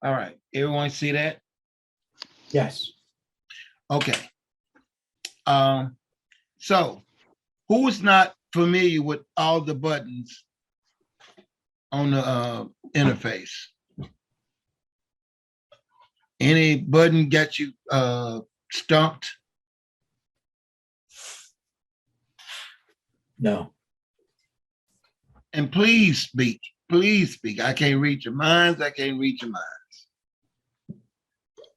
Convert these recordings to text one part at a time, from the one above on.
All right, everyone see that? Yes. Okay. So who is not familiar with all the buttons on the interface? Any button got you stumped? No. And please speak. Please speak. I can't read your minds. I can't read your minds.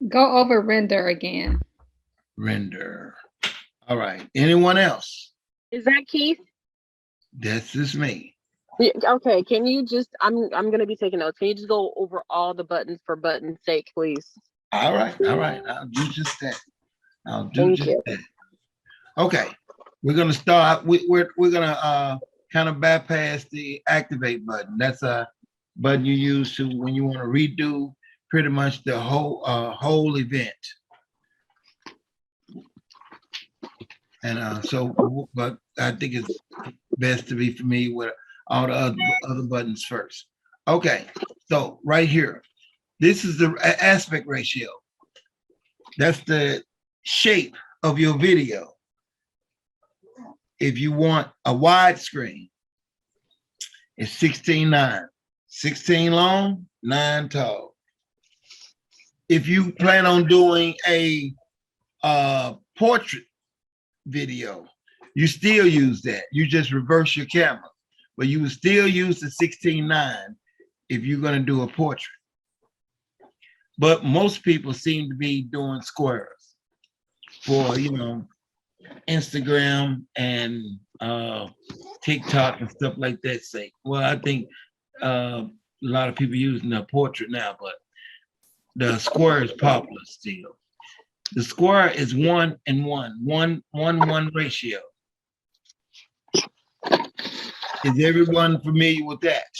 Go over render again. Render. All right. Anyone else? Is that Keith? This is me. Yeah, okay, can you just, I'm gonna be taking notes. Can you just go over all the buttons for button's sake, please? All right. All right. I'll do just that. I'll do Thank just you. that. Okay. We're gonna start. We're gonna kind of bypass the activate button. That's a button you use to when you want to redo pretty much the whole event. And but I think it's best to be familiar with all the other buttons first. Okay, so right here, this is the aspect ratio. That's the shape of your video. If you want a wide screen, it's 16:9. 16 long, 9 tall. If you plan on doing a portrait video, you still use that. You just reverse your camera, but you would still use the 16:9 if you're going to do a portrait. But most people seem to be doing squares for, you know, Instagram and TikTok and stuff like that sake. Well, I think a lot of people using the portrait now, but the square is popular still. The square is 1 and 1, 1:1 ratio. Is everyone familiar with that?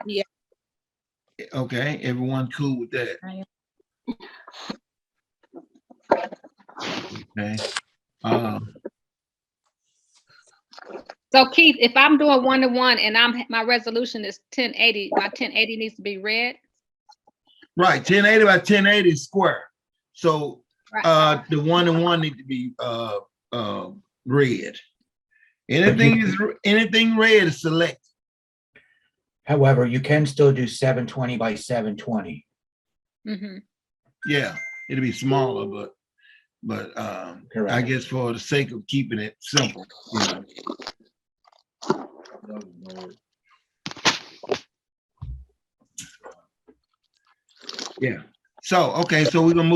Yeah. Okay, everyone cool with that? Okay. So Keith, if I'm doing 1:1 and my resolution is 1080, my 1080 needs to be red. Right, 1080 by 1080 is square. So Right. the 1 and 1 need to be red. Anything red is select. However, you can still do 720 by 720. Mm-hmm. Yeah, it'll be smaller, but Correct. I guess for the sake of keeping it simple, you know. Yeah. So okay, so we're gonna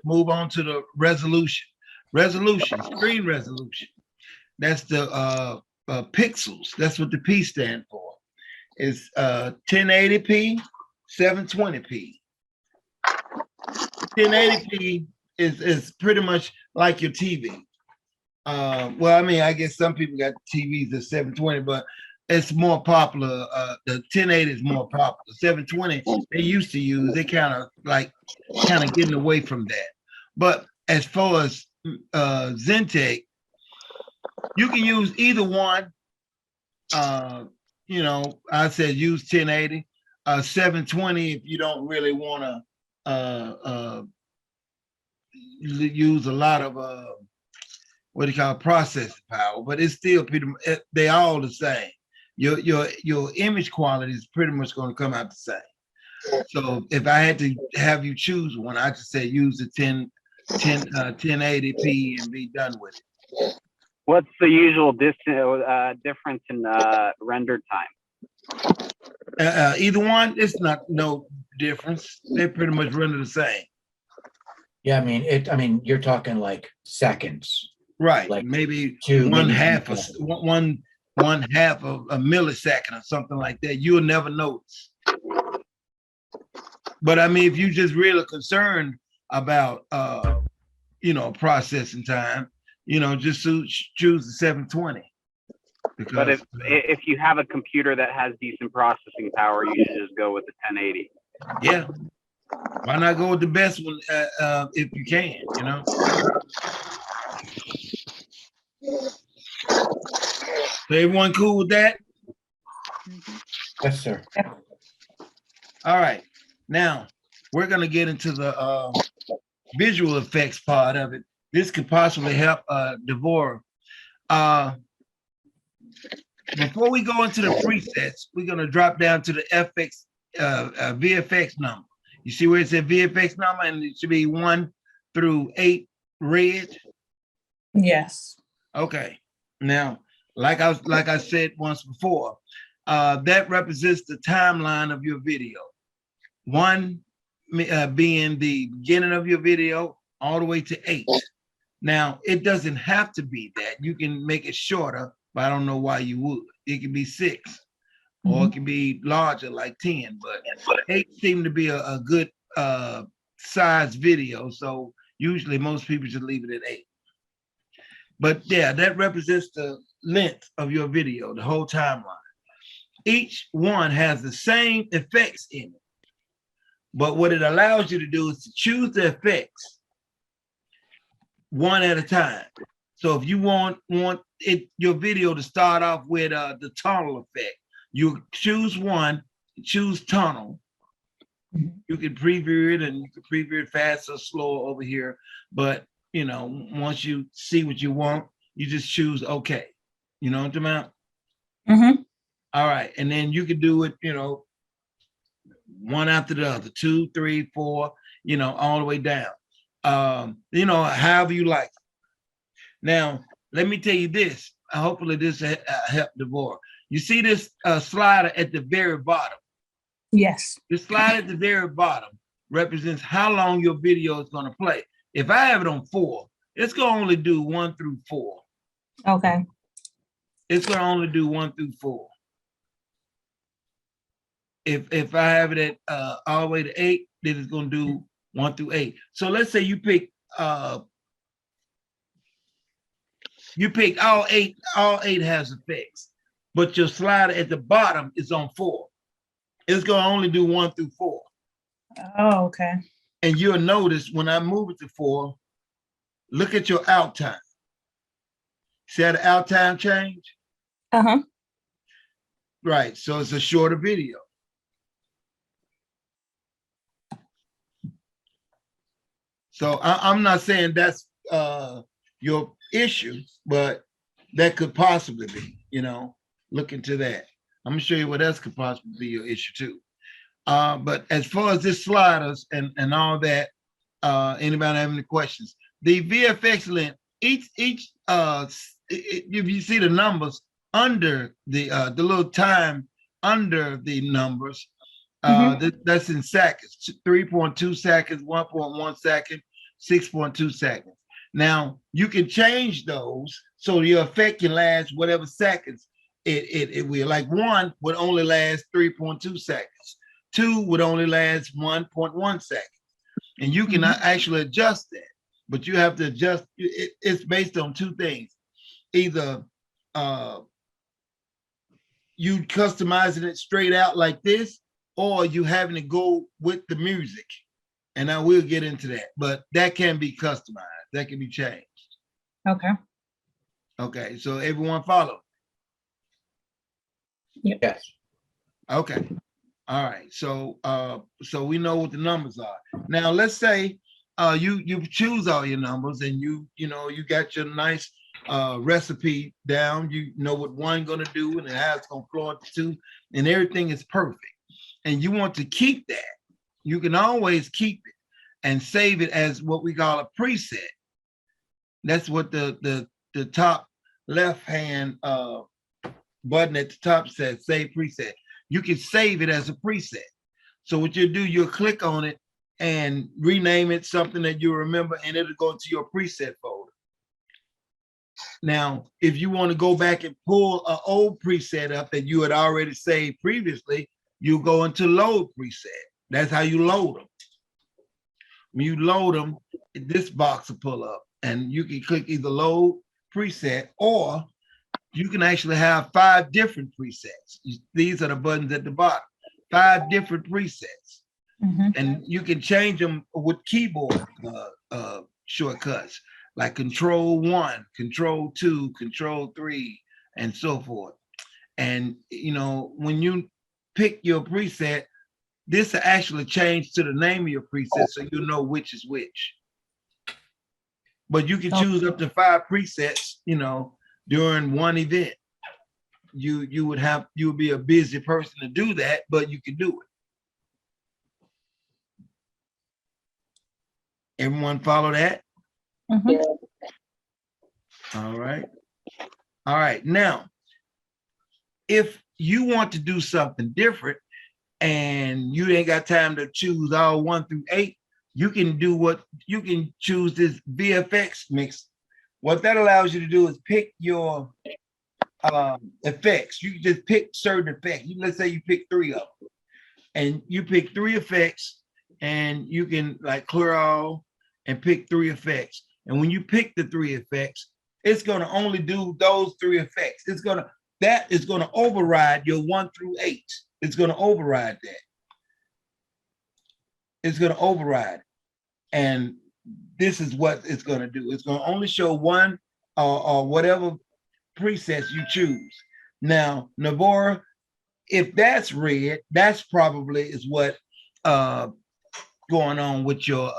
move on to the resolution. Screen resolution. That's the pixels. That's what the P stand for. It's 1080p, 720p. 1080p is pretty much like your TV. Well, I mean, I guess some people got TVs at 720, but it's more popular. The 1080 is more popular. 720 they used to use. They kind of getting away from that. But as far as Zentek, you can use either one. You know, I said use 1080, 720 if you don't really want to use a lot of what do you call processing power, but it's still pretty. They all the same. Your image quality is pretty much going to come out the same. So if I had to have you choose one, I just say use the 1080p and be done with it. What's the usual difference in render time? Either one, it's no difference. They pretty much render the same. Yeah, I mean, you're talking like seconds. Right, Like maybe two, one maybe half of one half of a millisecond or something like that. You'll never notice. But I mean, if you just really concerned about you know, processing time, you know, just choose the 720. Because, but if you have a computer that has decent processing power, you should just go with the 1080. yeah, why not go with the best one if you can, you know? So everyone cool with that? Yes, sir. All right, now we're gonna get into the visual effects part of it. This could possibly help Devorah. Before we go into the presets, we're gonna drop down to the FX VFX number. You see where it said VFX number, and it should be 1 through 8 red. Yes. Okay. Now, like I said once before, that represents the timeline of your video. 1 being the beginning of your video all the way to 8. Now, it doesn't have to be that. You can make it shorter, but I don't know why you would. It can be 6, or it can be larger, like 10, but 8 seemed to be a good size video. So usually most people just leave it at 8. But yeah, that represents the length of your video, the whole timeline. Each one has the same effects in it. But what it allows you to do is to choose the effects one at a time. So if you want your video to start off with the tunnel effect, you choose one, choose tunnel. You can preview it, and you can preview it fast or slow over here. But you know, once you see what you want, you just choose okay. You know what I'm about? Mm-hmm. All right, and then you can do it, you know, one after the other, 2, 3, 4, you know, all the way down. You know, however you like. Now, let me tell you this. Hopefully this help Devorah. You see this slider at the very bottom. Yes. The slide at the very bottom represents how long your video is going to play. If I have it on 4, it's going to only do 1 through 4. Okay. It's going to only do 1 through 4. If I have it at all the way to 8, then it's going to do 1 through 8. So let's say you pick all 8. All 8 has effects, but your slider at the bottom is on 4. It's going to only do 1 through 4. Oh, okay. And you'll notice when I move it to 4, look at your out time. See how the out time change? Uh-huh. Right, so it's a shorter video. So I'm not saying that's your issue, but that could possibly be, you know, look into that. I'm gonna show you what else could possibly be your issue too. But as far as this sliders and all that, anybody have any questions? The VFX length, each if you see the numbers under the little time under the numbers, that's in seconds, 3.2 seconds, 1.1 second, 6.2 seconds. Now you can change those so your effect can last whatever seconds it will. Like 1 would only last 3.2 seconds. 2 would only last 1.1 seconds. And you can actually adjust that, but you have to adjust. It's based on 2 things. Either you customizing it straight out like this, or you having to go with the music. And I will get into that, but that can be customized. That can be changed. Okay. Okay, so everyone follow. Yes. Okay. All right. So so we know what the numbers are. Now let's say you choose all your numbers, and you know you got your nice recipe down. You know what 1 gonna do and how it's gonna flow to 2, and everything is perfect. And you want to keep that. You can always keep it and save it as what we call a preset. That's what the top left hand button at the top says, save preset. You can save it as a preset. So what you'll do, you'll click on it and rename it something that you remember, and it'll go into your preset folder. Now, if you want to go back and pull an old preset up that you had already saved previously, you go into load preset. That's how you load them. When you load them, this box will pull up, and you can click either load preset, or you can actually have 5 different presets. These are the buttons at the bottom, 5 different presets. And you can change them with keyboard shortcuts, like Control 1, Control 2, Control 3, and so forth. And you know, when you pick your preset, this will actually change to the name of your preset so you know which is which. But you can choose up to 5 presets, you know, during one event. You would be a busy person to do that, but you can do it. Everyone follow that? Mhm. All right. All right. Now, if you want to do something different and you ain't got time to choose all 1 through 8, you can choose this VFX mix. What that allows you to do is pick your effects. You can just pick certain effects. Let's say you pick 3 of them, and you pick 3 effects, and you can like clear all and pick 3 effects. And when you pick the 3 effects, it's going to only do those 3 effects. That is going to override your 1 through 8. It's going to override that. It's going to override. And this is what it's going to do. It's going to only show 1 or whatever presets you choose. Now, Navora, if that's red, that's probably is what going on with your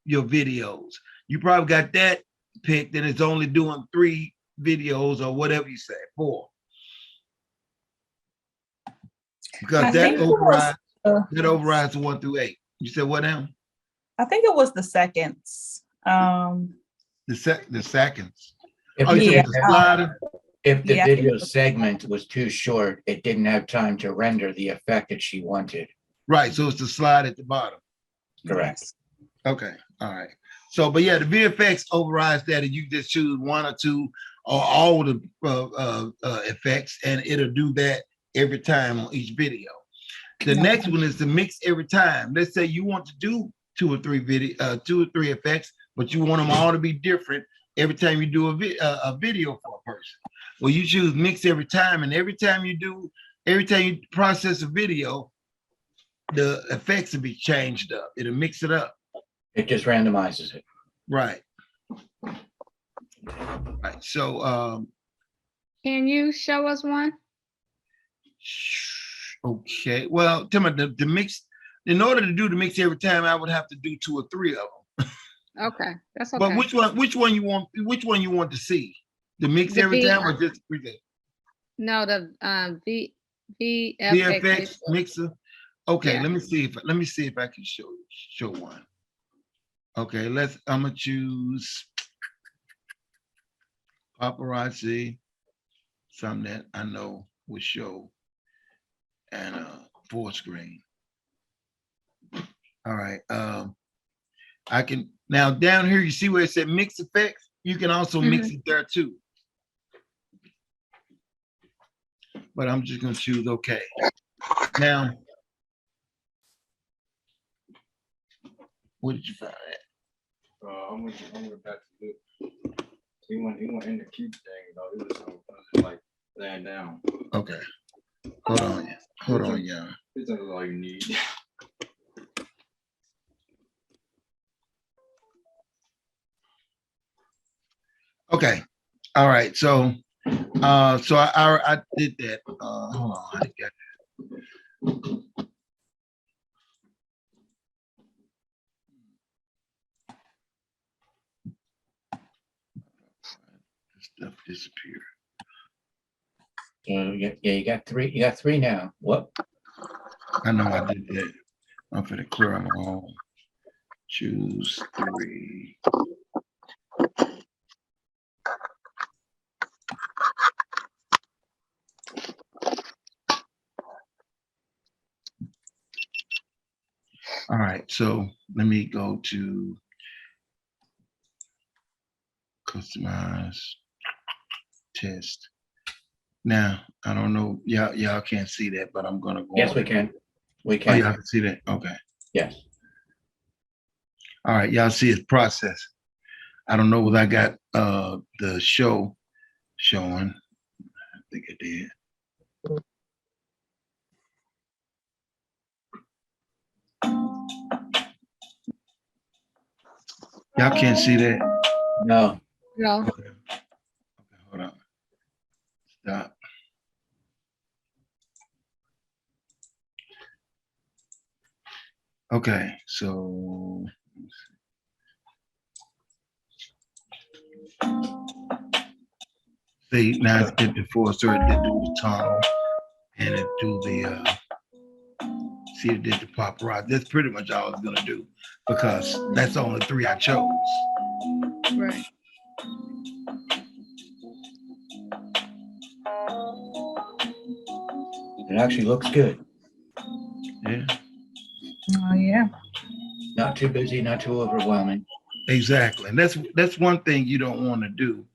videos. You probably got that picked and it's only doing 3 videos or whatever you say, 4. Because I that think it was, overrides the 1 through 8. You said what now? I think it was the seconds. The seconds. If Oh, you the- said the slider? If the Yeah. video segment was too short, it didn't have time to render the effect that she wanted. Right, so it's the slide at the bottom. Correct. Yes. Okay, all right. So, but yeah, the VFX overrides that, and you just choose 1 or 2 or all the effects, and it'll do that every time on each video. The Okay. next one is to mix every time. Let's say you want to do 2 or 3 effects, but you want them all to be different every time you do a video for a person. Well, you choose mix every time, and every time you process a video, the effects will be changed up. It'll mix it up. It just randomizes it. Right. Right. So, Can you show us one? okay. Well, tell me the mix. In order to do the mix every time, I would have to do 2 or 3 of them. Okay, that's okay. But which one you want? Which one you want to see? The mix The every V- time, or just present? No, the VFX. VFX mixer. Okay, Yeah. let me see if I can show one. Okay, I'm gonna choose paparazzi, something that I know will show, and full screen. All right. I can now down here. You see where it said mix effects? You can also mix it there too. But I'm just gonna choose okay. Now, what did you find? I went back to look. He went in the keep thing, though. It was just like laying down. Okay. Hold on, y'all. It's not all you need. Okay. All right. So I did that. Hold on. I got stuff disappeared. So you got 3. You got 3 now. What? I know I did that. I'm gonna clear them all. Choose 3. All right, so let me go to customize test. Now, I don't know, y'all can't see that, but I'm gonna go. Yes, on. we can. We Oh, can. y'all can see that, okay. Yes. All right, y'all see it's process. I don't know whether I got the show showing. I think I did. Y'all can't see that. No. No. Okay. Okay, hold on. Stop. Okay, so. See, now it's 54, so it did do the tunnel and it do the, see, it did the paparazzi. That's pretty much all it's gonna do because that's the only three I chose. Right. It actually looks good. Yeah, Oh, yeah. Not too busy, not too overwhelming. exactly. And that's one thing you don't want to do.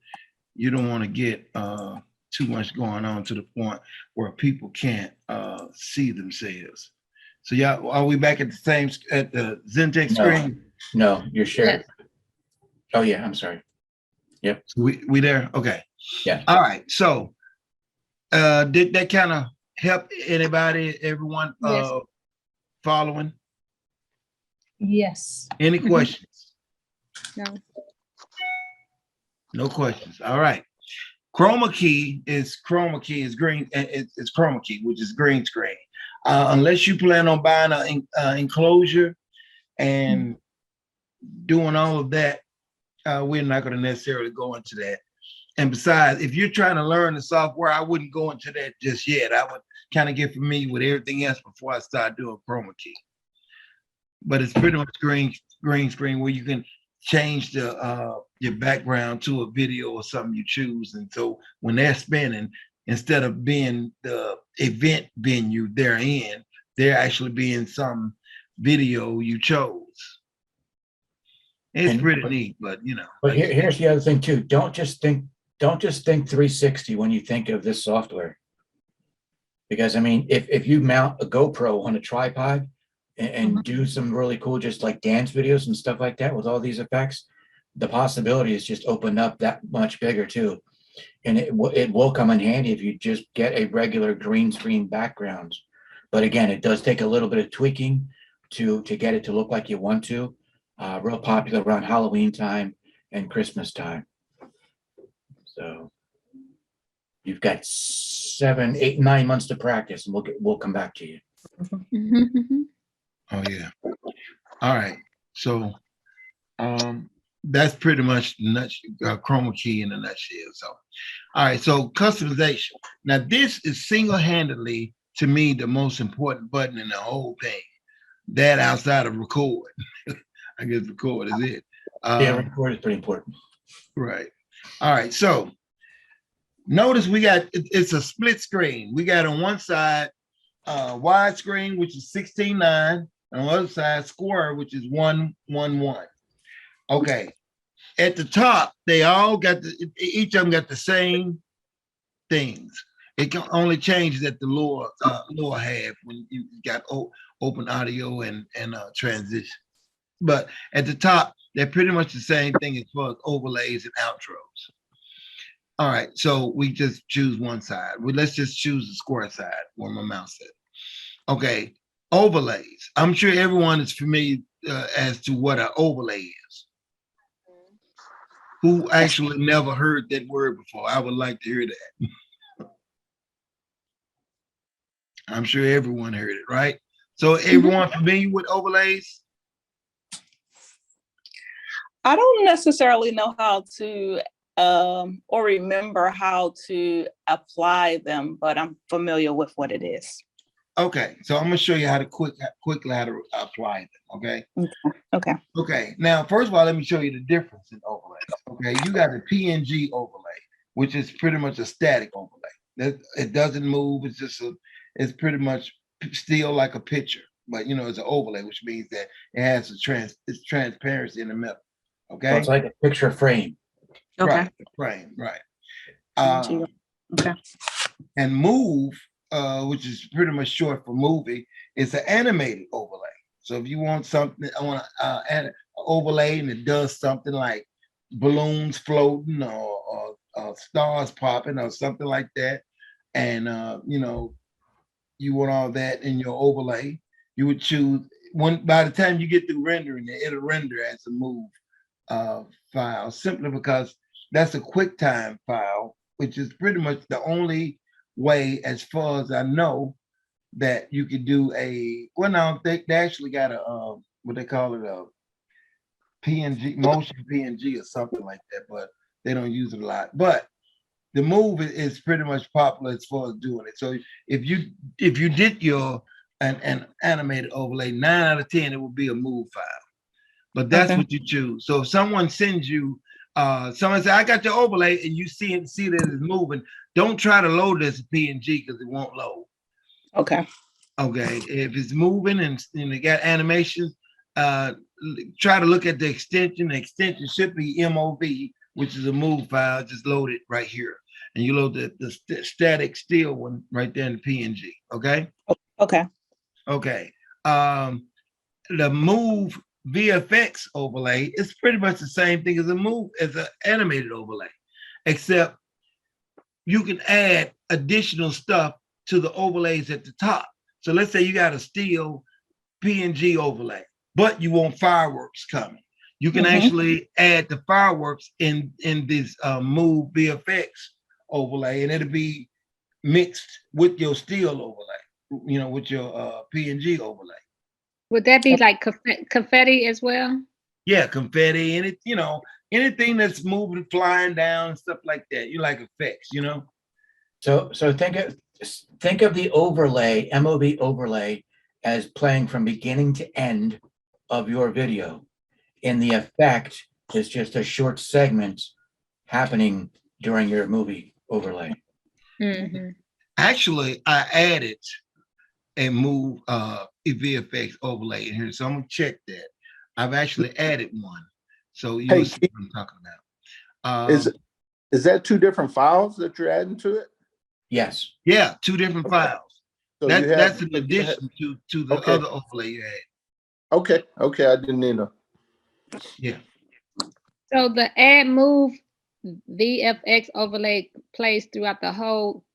You don't want to get too much going on to the point where people can't see themselves. So yeah, are we back at the same at the Zentek No. screen? No, you're sharing. Yes. Oh, yeah, I'm sorry. So we there? Okay. Yeah. All right. So did that kind of help anybody, everyone Yes. following? Yes. Any Mhm. questions? No. No questions. All right. Chroma key is green. It's chroma key, which is green screen. Unless you plan on buying an enclosure and doing all of that, we're not going to necessarily go into that. And besides, if you're trying to learn the software, I wouldn't go into that just yet. I would kind of get familiar with everything else before I start doing chroma key. But it's pretty much green screen where you can change the your background to a video or something you choose. And so when they're spinning, instead of being the event venue they're in, they're actually being some video you chose. It's And- pretty neat, but you know. But here's the other thing too. Don't just think 360 when you think of this software. Because I mean, if you mount a GoPro on a tripod and do some really cool, just like dance videos and stuff like that with all these effects, the possibilities just open up that much bigger too. And it will come in handy if you just get a regular green screen background. But again, it does take a little bit of tweaking to get it to look like you want to. Real popular around Halloween time and Christmas time. So you've got 7, 8, 9 months to practice, and we'll come back to you. Mhm. Oh yeah. All right. So that's pretty much chroma key in a nutshell. So all right, so customization. Now this is single-handedly to me the most important button in the whole thing. That outside of record. I guess record is it. Yeah, record is pretty important. Right. All right. So notice we got it's a split screen. We got on one side widescreen, which is 16:9, and on the other side square, which is 1:1:1. Okay. At the top, they all got each of them got the same things. It can only changes at the lower half when you got open audio and transition. But at the top, they're pretty much the same thing as far as overlays and outros. All right, so we just choose one side. Let's just choose the square side where my mouse is. Okay, overlays. I'm sure everyone is familiar as to what an overlay is. Who actually never heard that word before? I would like to hear that. I'm sure everyone heard it, right? So everyone familiar with overlays? I don't necessarily know how to or remember how to apply them, but I'm familiar with what it is. Okay, so I'm gonna show you how to quickly how to apply them. Okay. Okay. Okay. Now, first of all, let me show you the difference in overlays. Okay, you got a PNG overlay, which is pretty much a static overlay. It doesn't move. It's pretty much still like a picture, but you know it's an overlay, which means that it has it's transparency in the middle. Okay. So it's like a picture frame. Okay. Right. Right. Okay. And move, which is pretty much short for movie, is an animated overlay. So if you want something, I want an overlay and it does something like balloons floating or stars popping or something like that, and you know, you want all that in your overlay, you would choose one. By the time you get through rendering it, it'll render as a move file, simply because that's a QuickTime file, which is pretty much the only way, as far as I know, that you could do well, no, they actually got a, what they call it, a PNG, motion PNG or something like that, but they don't use it a lot. But the move is pretty much popular as far as doing it. So if you did your an animated overlay, 9 out of 10 it would be a move file. But that's Okay. what you choose. So if someone sends you, someone say, I got your overlay, and you see that it's moving, don't try to load it as a PNG because it won't load. Okay. Okay. If it's moving and it got animations, try to look at the extension. The extension should be MOV, which is a move file. Just load it right here. And you load the static still one right there in the PNG. Okay. Okay. Okay. The move VFX overlay is pretty much the same thing as an animated overlay, except you can add additional stuff to the overlays at the top. So let's say you got a still PNG overlay, but you want fireworks coming. You can actually add the fireworks in this move VFX overlay, and it'll be mixed with your still overlay, with your PNG overlay. Would that be like confetti as well? Yeah, confetti and anything that's moving, flying down, and stuff like that. You like effects, So think of the overlay, MOV overlay, as playing from beginning to end of your video. And the effect is just a short segment happening during your movie overlay. Mhm. Actually, I added a move VFX overlay in here, so I'm gonna check that. I've actually added one, so you'll see what I'm talking about. Is that two different files that you're adding to it? Yes. Yeah, two different files. So That's an addition to the Okay. other overlay you had. Okay, I didn't know. Yeah. So the add move VFX overlay plays throughout the whole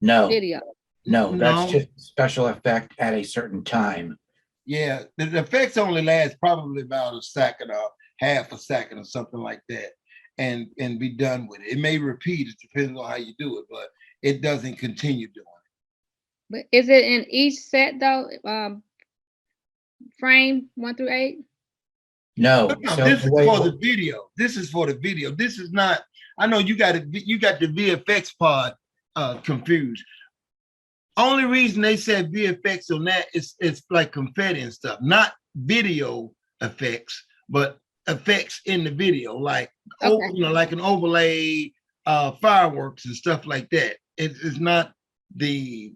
No, video. no, that's No. just special effect at a certain time. Yeah, the effects only last probably about a second or half a second or something like that, and be done with it. It may repeat, it depends on how you do it, but it doesn't continue doing it. But is it in each set though? Frame 1 through 8? No, No, so this the is way, for the video. This is for the video. This is not. I know you got the VFX part confused. Only reason they said VFX on that is it's like confetti and stuff, not video effects, but effects in the video, like Okay. like an overlay, fireworks and stuff like that. It's not the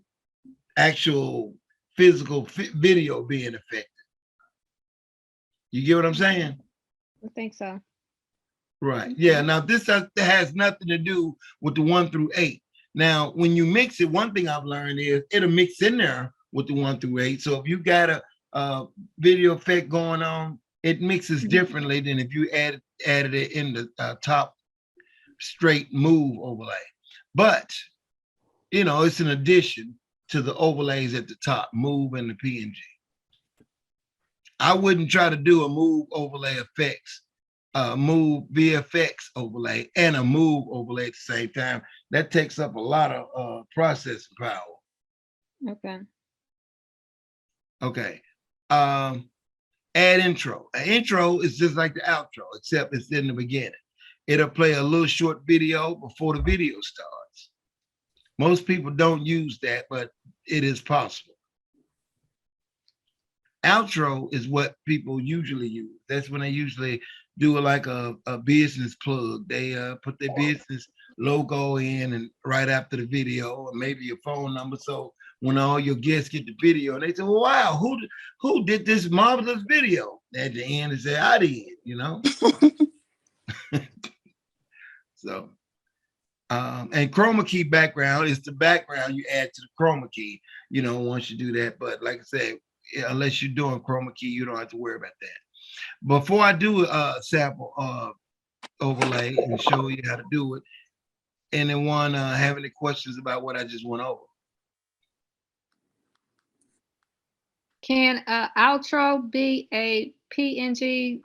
actual physical video being affected. You get what I'm saying? I think so. Right. Yeah. Now this has nothing to do with the 1 through 8. Now, when you mix it, one thing I've learned is it'll mix in there with the 1 through 8. So if you got a video effect going on, it mixes differently than if you added it in the top straight move overlay. But it's an addition to the overlays at the top, move and the PNG. I wouldn't try to do a move overlay effects, move VFX overlay and a move overlay at the same time. That takes up a lot of processing power. Okay. Okay. Add intro. An intro is just like the outro, except it's in the beginning. It'll play a little short video before the video starts. Most people don't use that, but it is possible. Outro is what people usually use. That's when they usually do like a business plug. They put their business logo in and right after the video, or maybe your phone number. So when all your guests get the video, and they say, well, wow, who did this marvelous video? At the end, they say, I did, So, and chroma key background is the background you add to the chroma key, once you do that. But like I said, unless you're doing chroma key, you don't have to worry about that. Before I do a sample overlay and show you how to do it, anyone have any questions about what I just went over? Can outro be a PNG?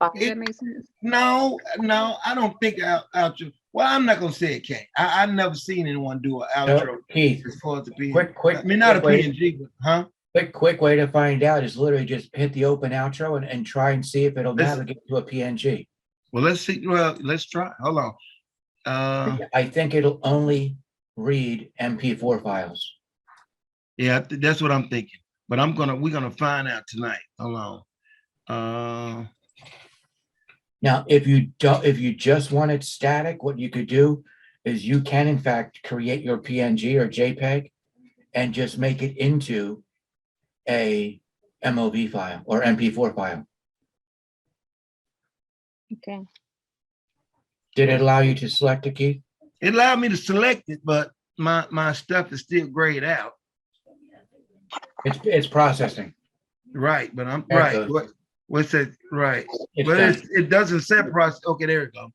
Does that make sense? No, I don't think outro. Well, I'm not gonna say it can't. I've never seen anyone do an So, outro Keith, as far as the PNG. quick, I mean, not a quick way- PNG, but huh? quick way to find out is literally just hit the open outro and try and see if it'll Listen. navigate to a PNG. Well, let's see. Well, let's try. Hold on. I think it'll only read MP4 files. Yeah, that's what I'm thinking. But we're gonna find out tonight. Hold on. Now, if you just want it static, what you could do is you can in fact create your PNG or JPEG and just make it into a MOV file or MP4 file. Okay. Did it allow you to select it, Keith? It allowed me to select it, but my stuff is still grayed out. It's processing. Right, but I'm There it right. goes. What's that? Right. It's But done. it doesn't set process. Okay, there we go.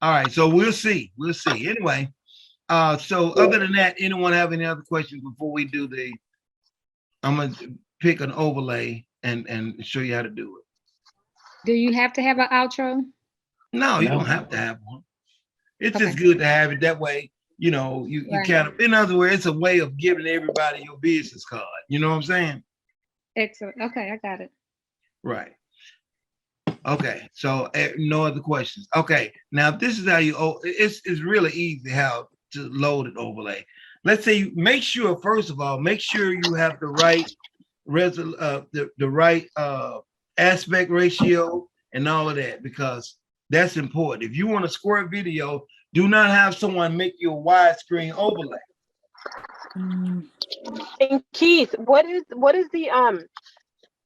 All right, so we'll see. We'll see. Anyway, so other than that, anyone have any other questions before we do I'm gonna pick an overlay and show you how to do it. Do you have to have an outro? No, you No. don't have to have one. It's Okay. just good to have it that way. You know, you Right. kind of, in other words, it's a way of giving everybody your business card. You know what I'm saying? Excellent. Okay, I got it. Right. Okay, so no other questions. Okay, now this is how it's really easy how to load an overlay. Let's say you make sure, first of all, make sure you have the right the right aspect ratio and all of that, because that's important. If you want a square video, do not have someone make you a widescreen overlay. And Keith, what is the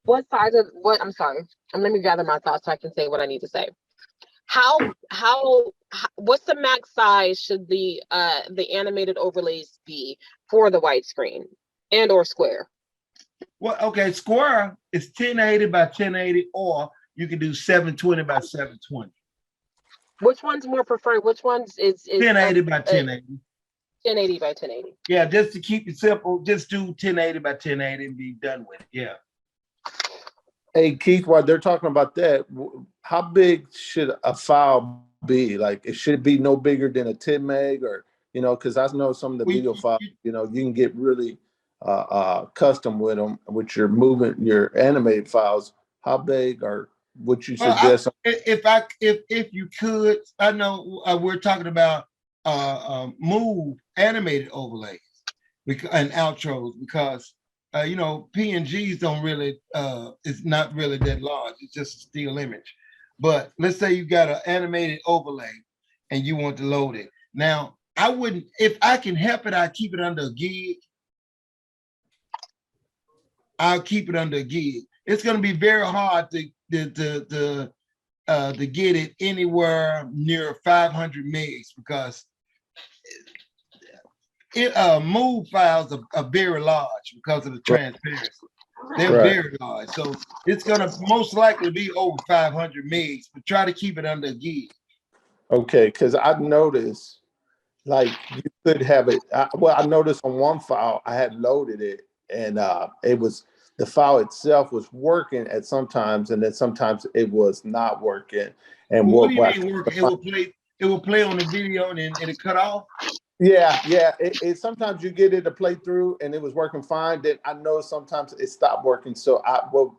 what size of what? I'm sorry. Let me gather my thoughts so I can say what I need to say. How what's the max size should the animated overlays be for the widescreen and or square? Well, okay, square is 1080 by 1080, or you can do 720 by 720. Which one's more preferred? Which one's is 1080 by 1080. 1080 by 1080? Yeah, just to keep it simple, just do 1080 by 1080 and be done with it. Yeah. Hey, Keith, while they're talking about that, how big should a file be? Like, it should be no bigger than a 10 meg, or, you know, because I know some of the video files, you know, you can get really custom with them, with your animated files. How big, or would you suggest? If you could, I know we're talking about move animated overlays and outros, because you know, PNGs don't really it's not really that large. It's just a still image. But let's say you got an animated overlay and you want to load it. Now, I wouldn't, if I can help it, I keep it under a gig. I'll keep it under a gig. It's going to be very hard to get it anywhere near 500 megs, because move files are very large because of the transparency. They're Right. very large, so it's going to most likely be over 500 megs, but try to keep it under a gig. Okay, because I've noticed, like, you could have it. I noticed on one file I had loaded it, and it was, the file itself was working at sometimes, and then sometimes it was not working. And What do you mean working? It will play on the video and then it'll cut off. Yeah. It sometimes you get it to play through, and it was working fine. Then I know sometimes it stopped working. So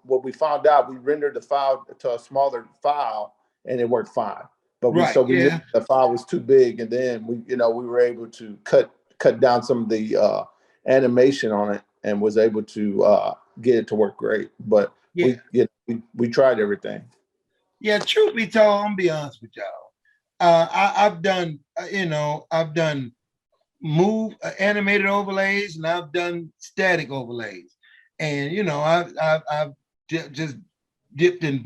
what we found out, we rendered the file to a smaller file, and it worked fine. But we knew the file was too big, and then we were able to cut down some of the animation on it, and was able to get it to work great. But we tried everything. Yeah, truth be told, I'm gonna be honest with y'all. I've done move animated overlays, and I've done static overlays, and I've just dipped in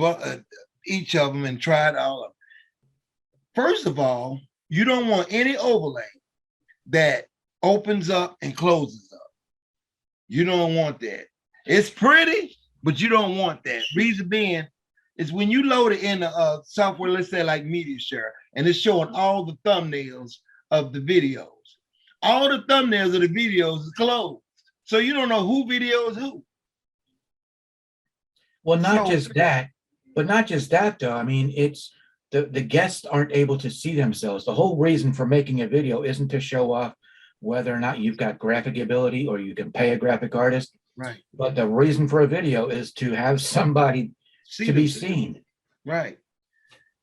each of them and tried all of them. First of all, you don't want any overlay that opens up and closes up. You don't want that. It's pretty, but you don't want that. Reason being is when you load it in a software, let's say like MediaShare, and it's showing all the thumbnails of the videos. All the thumbnails of the videos is closed. So you don't know who video is who. Well, not just that though. I mean, the guests aren't able to see themselves. The whole reason for making a video isn't to show off whether or not you've got graphic ability or you can pay a graphic artist. Right. But the reason for a video is to have somebody to be seen. Right.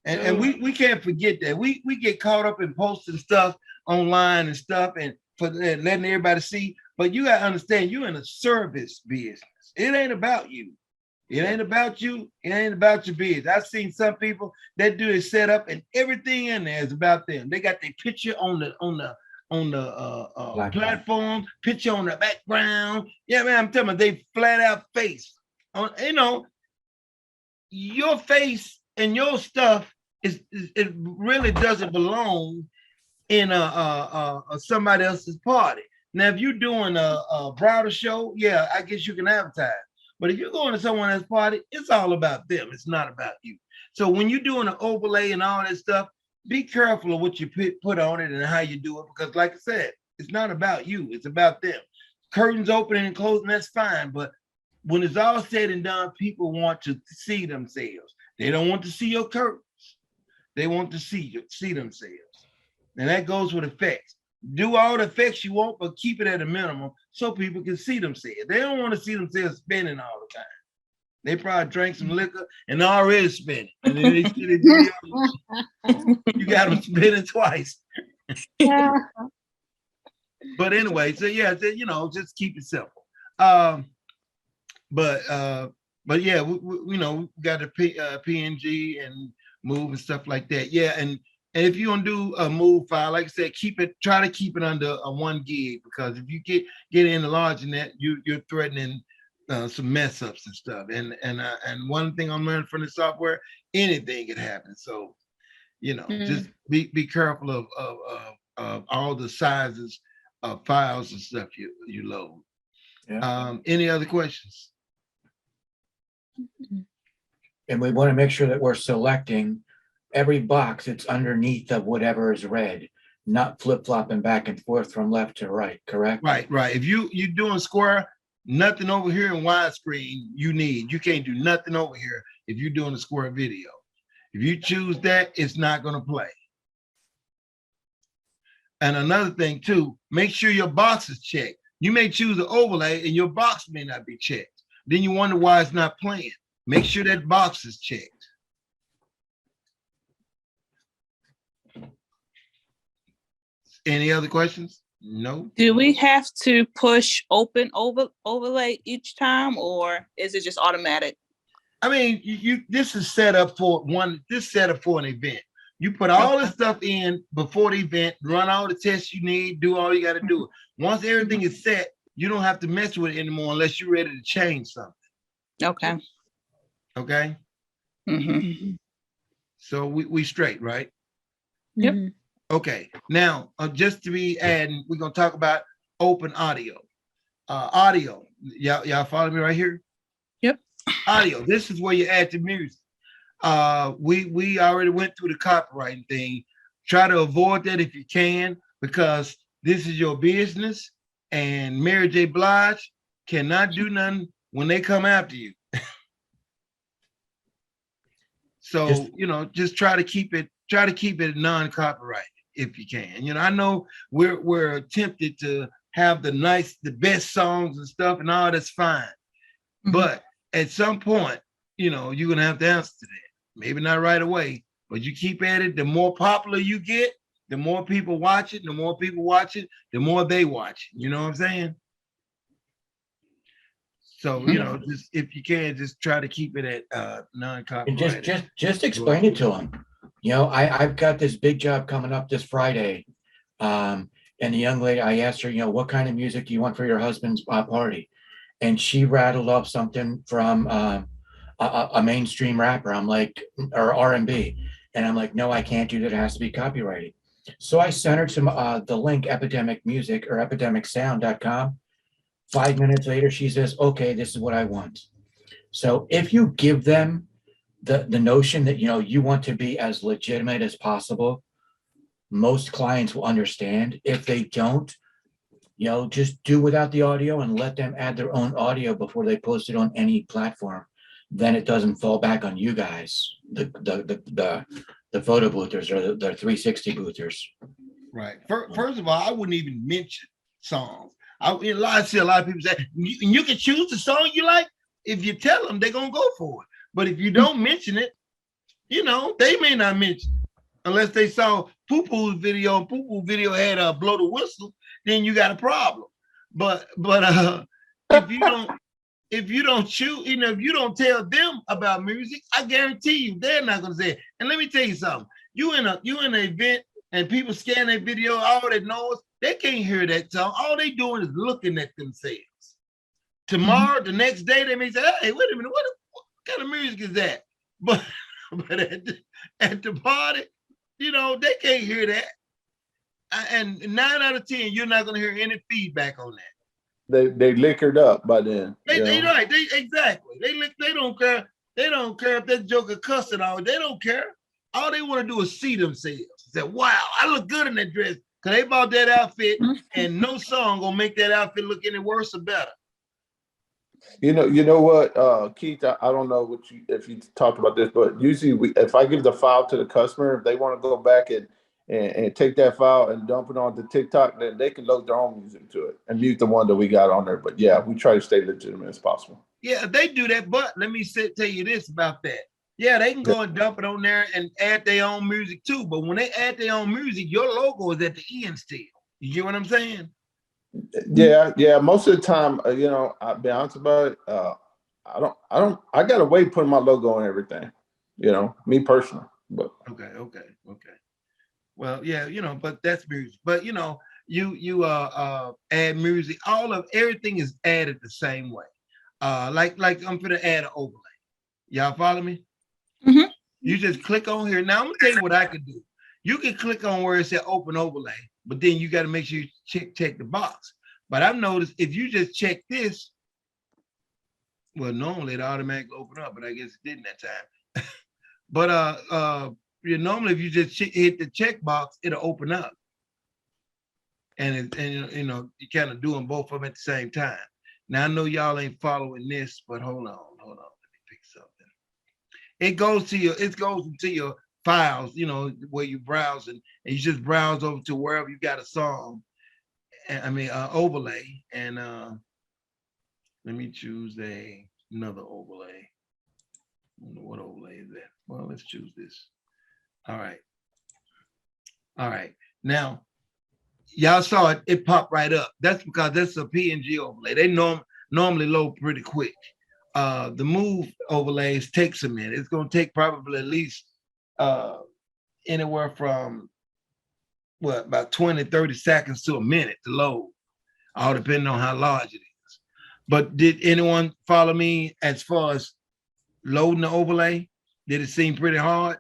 And we can't forget that. We get caught up in posting stuff online and stuff and letting everybody see. But you gotta understand, you're in a service business. It ain't about you. It ain't about you. It ain't about your business. I've seen some people that do a setup and everything in there is about them. They got their picture on the platform, picture on the background. Yeah, man, I'm telling you, they flat out face. You know, your face and your stuff it really doesn't belong in a somebody else's party. Now, if you're doing a bridal show, yeah, I guess you can advertise. But if you're going to someone else's party, it's all about them. It's not about you. So when you're doing an overlay and all that stuff, be careful of what you put on it and how you do it. Because like I said, it's not about you. It's about them. Curtains opening and closing, that's fine. But when it's all said and done, people want to see themselves. They don't want to see your curtains. They want to see themselves. And that goes with effects. Do all the effects you want, but keep it at a minimum so people can see themselves. They don't want to see themselves spinning all the time. They probably drank some liquor and already spinning. And then they see the video. You got them spinning twice. But anyway, so yeah, you know, just keep it simple. But yeah, we you know, we got a PNG and Move and stuff like that. Yeah, and if you don't do a Move file, like I said, try to keep it under a 1 gig, because if you get into larger than that, you're threatening some mess ups and stuff. And one thing I'm learning from the software, anything can happen. So, you know, just be careful of all the sizes of files and stuff you load. Yeah. Any other questions? And we want to make sure that we're selecting every box that's underneath of whatever is red, not flip-flopping back and forth from left to right, correct? Right. If you're doing square, nothing over here in widescreen you can't do nothing over here if you're doing a square video. If you choose that, it's not going to play. And another thing too, make sure your box is checked. You may choose an overlay and your box may not be checked. Then you wonder why it's not playing. Make sure that box is checked. Any other questions? No. Do we have to push open overlay each time, or is it just automatic? I mean, this is set up for an event. You put all this stuff in before the event, run all the tests you need, do all you got to do. Once everything is set, you don't have to mess with it anymore unless you're ready to change something. Okay. Okay. Mm-hmm. So we straight, right? Yep. Okay. Now, just to be adding, we're gonna talk about open audio. Audio. Y'all follow me right here? Yep. Audio. This is where you add the music. We already went through the copyrighting thing. Try to avoid that if you can, because this is your business, and Mary J. Blige cannot do nothing when they come after you. So, you know, just try to keep it non-copyrighted if you can. You know, I know we're tempted to have the best songs and stuff, and all that's fine. Mm-hmm. But at some point, you know, you're gonna have to answer to that. Maybe not right away, but you keep at it. The more popular you get, the more people watch it. The more people watch it, the more they watch it. You know what I'm saying? So, you know, just if you can, just try to keep it at non-copyrighted. And just explain it to them. You know, I've got this big job coming up this Friday. And the young lady, I asked her, you know, what kind of music do you want for your husband's party? And she rattled off something from a mainstream rapper. I'm like, or R&B. And I'm like, no, I can't do that. It has to be copyrighted. So I sent her some the link, Epidemic Music or epidemicsound.com. 5 minutes later, she says, okay, this is what I want. So if you give them the notion that, you know, you want to be as legitimate as possible, most clients will understand. If they don't, you know, just do without the audio and let them add their own audio before they post it on any platform. Then it doesn't fall back on you guys, the the photo boothers or the 360 boothers. Right. First of all, I wouldn't even mention songs. I see a lot of people say you can choose the song you like. If you tell them, they're gonna go for it. But if you don't mention it, you know, they may not mention it unless they saw Poo Poo's video and Poo Poo video had a blow the whistle, then you got a problem. But if you don't choose, you know, if you don't tell them about music, I guarantee you they're not gonna say it. And let me tell you something. You in an event and people scan that video, all that noise, they can't hear that song. All they doing is looking at themselves. Tomorrow, the next day, they may say, hey, wait a minute, what kind of music is that? But at the party, you know, they can't hear that. And 9 out of 10, you're not gonna hear any feedback on that. They liquored up by then. They right. Exactly. They don't care. They don't care if that joker cussing all. They don't care. All they want to do is see themselves. Say, wow, I look good in that dress. Cause they bought that outfit, and no song gonna make that outfit look any worse or better. You know what, Keith, I don't know if you talked about this, but usually if I give the file to the customer, if they want to go back and take that file and dump it onto TikTok, then they can load their own music to it and mute the one that we got on there. But yeah, we try to stay legitimate as possible. Yeah, they do that, but let me tell you this about that. Yeah, they can go and dump it on there and add their own music too. But when they add their own music, your logo is at the end still. You get what I'm saying? Yeah. Most of the time, you know, I'll be honest about it. I got to wait putting my logo on everything. You know, me personally. But okay. Well, yeah, you know, but that's music. But you know, you add music. Everything is added the same way. Like I'm gonna add an overlay. Y'all follow me? Mhm. You just click on here. Now I'm gonna tell you what I can do. You can click on where it says open overlay, but then you got to make sure you check the box. But I've noticed if you just check this, well, normally it automatically open up, but I guess it didn't that time. But normally if you just hit the check box, it'll open up. And you know, you kind of doing both of them at the same time. Now I know y'all ain't following this, but hold on. Let me pick something. It goes into your files, you know, where you browse and you just browse over to wherever you got a song. Overlay, and let me choose another overlay. I don't know what overlay is that? Well, let's choose this. All right. Now, y'all saw it. It popped right up. That's because that's a PNG overlay. They normally load pretty quick. The move overlays takes a minute. It's going to take probably at least anywhere from about 20, 30 seconds to a minute to load, all depending on how large it is. But did anyone follow me as far as loading the overlay? Did it seem pretty hard?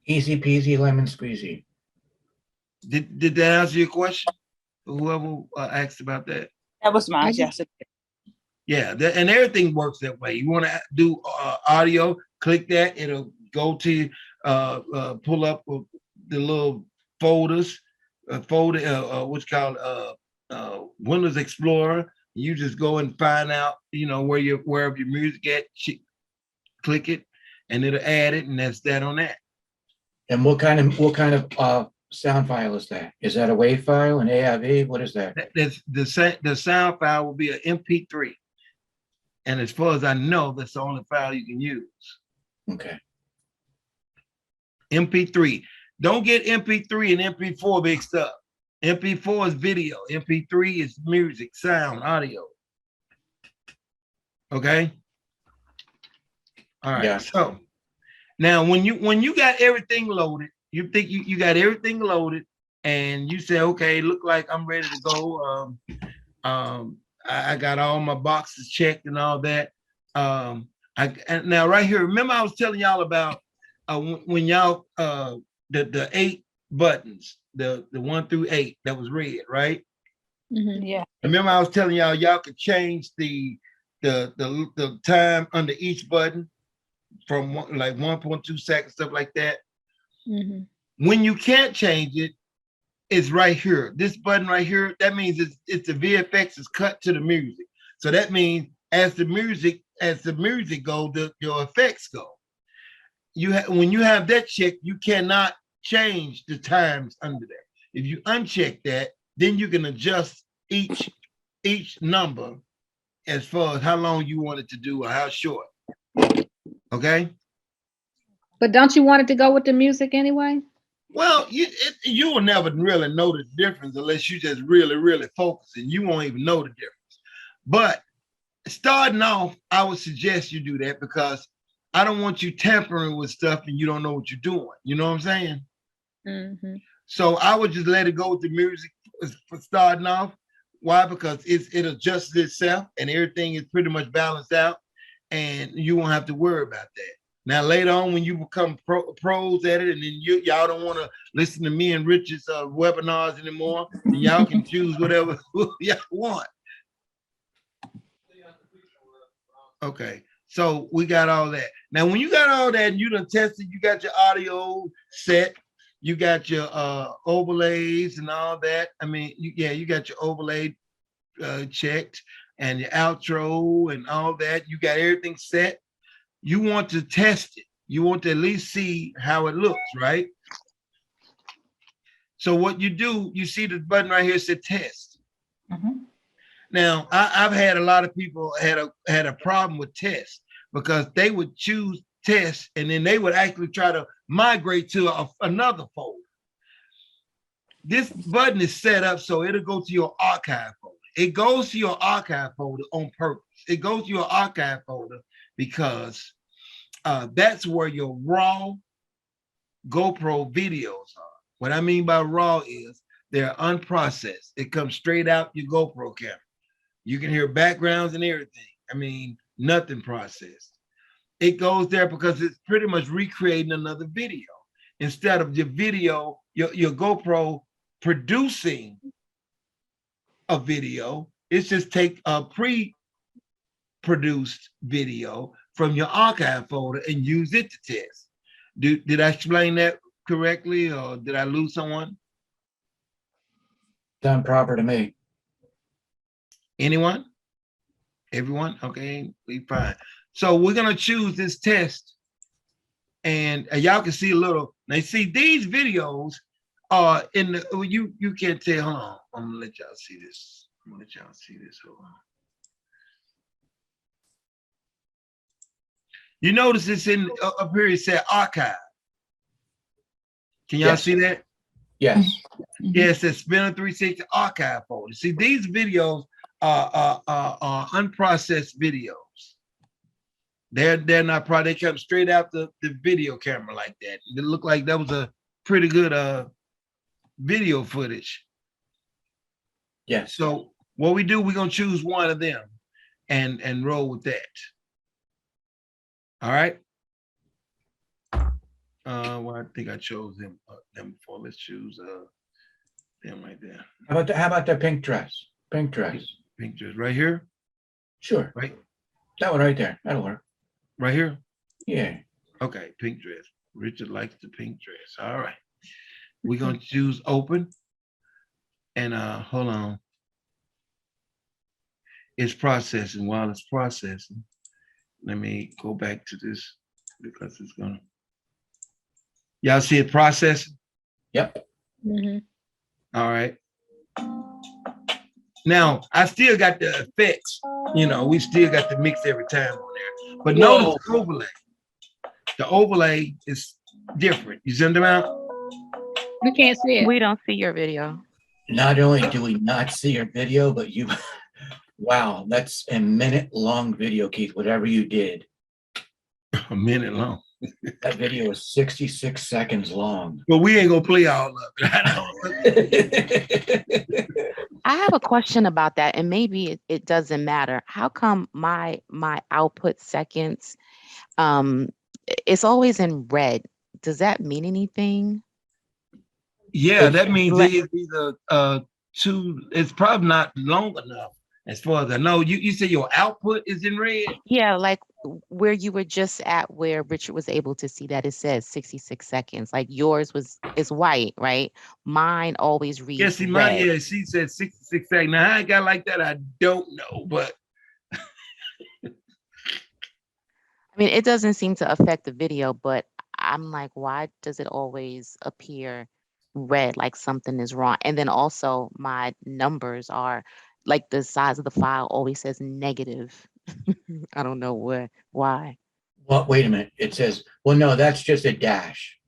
Easy peasy lemon squeezy. Did that answer your question? Whoever asked about that. That was mine. Yes. Yeah, and everything works that way. You want to do audio, click that. It'll go to pull up the little folders, what's called Windows Explorer. You just go and find out, you know, wherever your music at. Click it, and it'll add it, and that's that on that. And what kind of sound file is that? Is that a WAV file, an AIV? What is that? That's the sound file will be an MP3, and as far as I know, that's the only file you can use. Okay. MP3. Don't get MP3 and MP4 mixed up. MP4 is video. MP3 is music, sound, audio. Okay. All right. Yeah. So now when you got everything loaded, you think you got everything loaded, and you say, okay, look like I'm ready to go. I got all my boxes checked and all that. And now right here, remember I was telling y'all about when y'all the 8 buttons, the 1 through 8 that was red, right? Mhm. Yeah. Remember I was telling y'all could change the time under each button from 1.2 seconds, stuff like that. Mhm. When you can't change it, it's right here. This button right here, that means it's the VFX is cut to the music. So that means as the music goes, your effects go. when you have that checked, you cannot change the times under there. If you uncheck that, then you can adjust each number as far as how long you want it to do or how short. Okay. But don't you want it to go with the music anyway? Well, you will never really know the difference unless you just really, really focus, and you won't even know the difference. But starting off, I would suggest you do that because I don't want you tampering with stuff and you don't know what you're doing. You know what I'm saying? Mm-hmm. So I would just let it go with the music for starting off. Why? Because it adjusts itself and everything is pretty much balanced out, and you won't have to worry about that. Now later on, when you become pros at it, and then y'all don't want to listen to me and Richard's webinars anymore, then y'all can choose whatever y'all want. Okay, so we got all that. Now, when you got all that and you done tested, you got your audio set, you got your overlays and all that. I mean, you got your overlay checked and your outro and all that. You got everything set. You want to test it. You want to at least see how it looks, right? So what you do, you see the button right here said test. Mhm. Now, I've had a lot of people had a problem with test because they would choose test and then they would actually try to migrate to another folder. This button is set up so it'll go to your archive folder. It goes to your archive folder on purpose. It goes to your archive folder because that's where your raw GoPro videos are. What I mean by raw is they're unprocessed. It comes straight out your GoPro camera. You can hear backgrounds and everything. I mean, nothing processed. It goes there because it's pretty much recreating another video. Instead of your video, your GoPro producing a video, it's just take a pre-produced video from your archive folder and use it to test. Did I explain that correctly or did I lose someone? Done proper to me. Anyone? Everyone? Okay, we fine. So we're gonna choose this test, and y'all can see a little. Now, see these videos are in the. You can't tell. Hold on, I'm gonna let y'all see this. Hold on. You notice it's in up here. It said archive. Can y'all Yes. see that? Yes. Yeah, it says Spinner 360 archive folder. See, these videos are unprocessed videos. They're not probably they come straight out the video camera like that. It looked like that was a pretty good video footage. Yes. So what we do, we're gonna choose one of them and roll with that. All right. Well, I think I chose them before. Let's choose them right there. How about the pink dress? Pink dress. Pink dress right here, Sure. right? That one right there. That'll work. Right here. Yeah. Okay, pink dress. Richard likes the pink dress. All right. We're gonna choose open. And hold on. It's processing. While it's processing, let me go back to this because it's gonna. Y'all see it processing? Yep. Mhm. All right. Now I still got the effects. You know, we still got the mix every time on there. But notice the overlay. The overlay is different. You send them out? We can't see it. We don't see your video. Not only do we not see your video, but you, wow, that's a minute-long video, Keith, whatever you did. A minute long. That video is 66 seconds long. But we ain't gonna play all of it. I have a question about that, and maybe it doesn't matter. How come my output seconds, it's always in red? Does that mean anything? Yeah, that means it's either it's probably not long enough as far as I know. You say your output is in red? Yeah, like where you were just at, where Richard was able to see that it says 66 seconds. Like yours is white, right? Mine always reads Yeah, see, red. she said 66 seconds. Now, how I got like that, I don't know, but. I mean, it doesn't seem to affect the video, but I'm like, why does it always appear red, like something is wrong? And then also my numbers are like the size of the file always says negative. I don't know why. Well, wait a minute. It says, well, no, that's just a dash.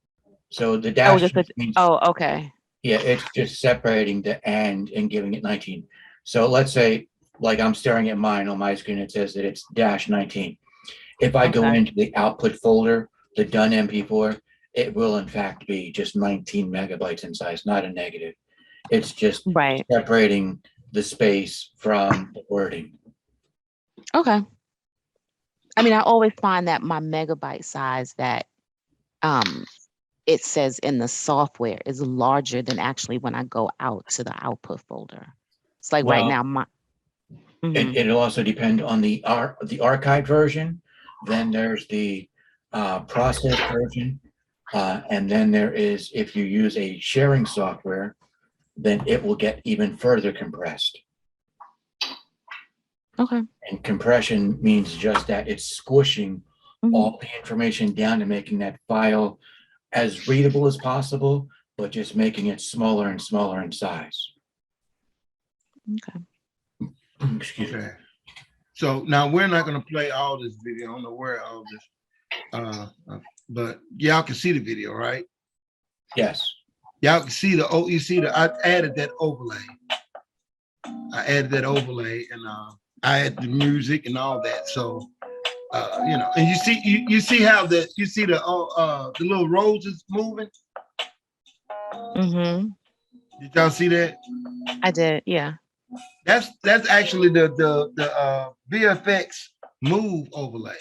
So the Oh, dash just a, just means, oh, okay. yeah, it's just separating the and giving it 19. So let's say, like I'm staring at mine on my screen, it says that it's dash 19. If I go Okay. into the output folder, the done MP4, it will in fact be just 19 megabytes in size, not a negative. It's just Right. separating the space from the wording. Okay. I mean, I always find that my megabyte size that it says in the software is larger than actually when I go out to the output folder. It's like right Well, now, my Mhm. It'll also depend on the archive version. Then there's the process version. And then there is, if you use a sharing software, then it will get even further compressed. Okay. And compression means just that it's squishing Mhm. all the information down and making that file as readable as possible, but just making it smaller and smaller in size. Okay. Excuse me. Okay. So now we're not gonna play all this video. I don't know where all this, but y'all can see the video, right? Yes. Y'all can see you see I added that overlay. I added that overlay and I added the music and all that. So you know, and you see how the little roses moving. Mm-hmm. Did y'all see that? I did. Yeah. That's actually the VFX move overlay.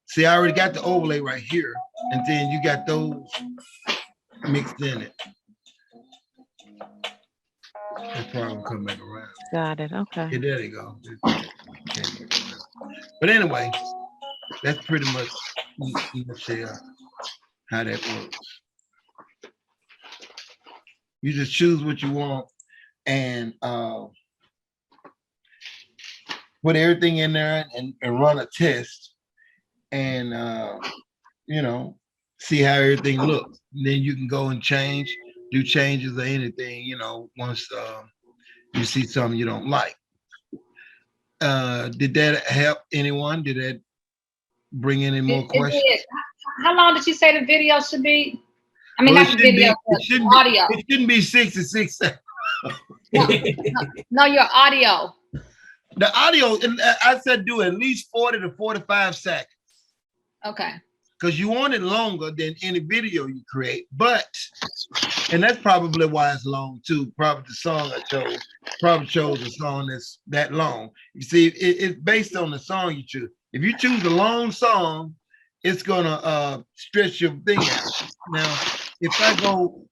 See, I already got the overlay right here, and then you got those mixed in it. That's probably gonna come back around. Got it. Yeah, Okay. there you go. But anyway, that's pretty much how that works. You just choose what you want and put everything in there and run a test and you know, see how everything looks. And then you can go and do changes or anything, you know, once you see something you don't like. Did that help anyone? Did that bring any more It questions? did. How long did you say the video should be? I mean, Well, not the video, the audio. It shouldn't be 66 seconds. No, your audio. The audio, and I said do at least 40 to 45 seconds. Okay. Because you want it longer than any video you create, and that's probably why it's long too. Probably the song I chose a song that's that long. You see, it's based on the song you choose. If you choose a long song, it's gonna stretch your thing out. Now, if I go,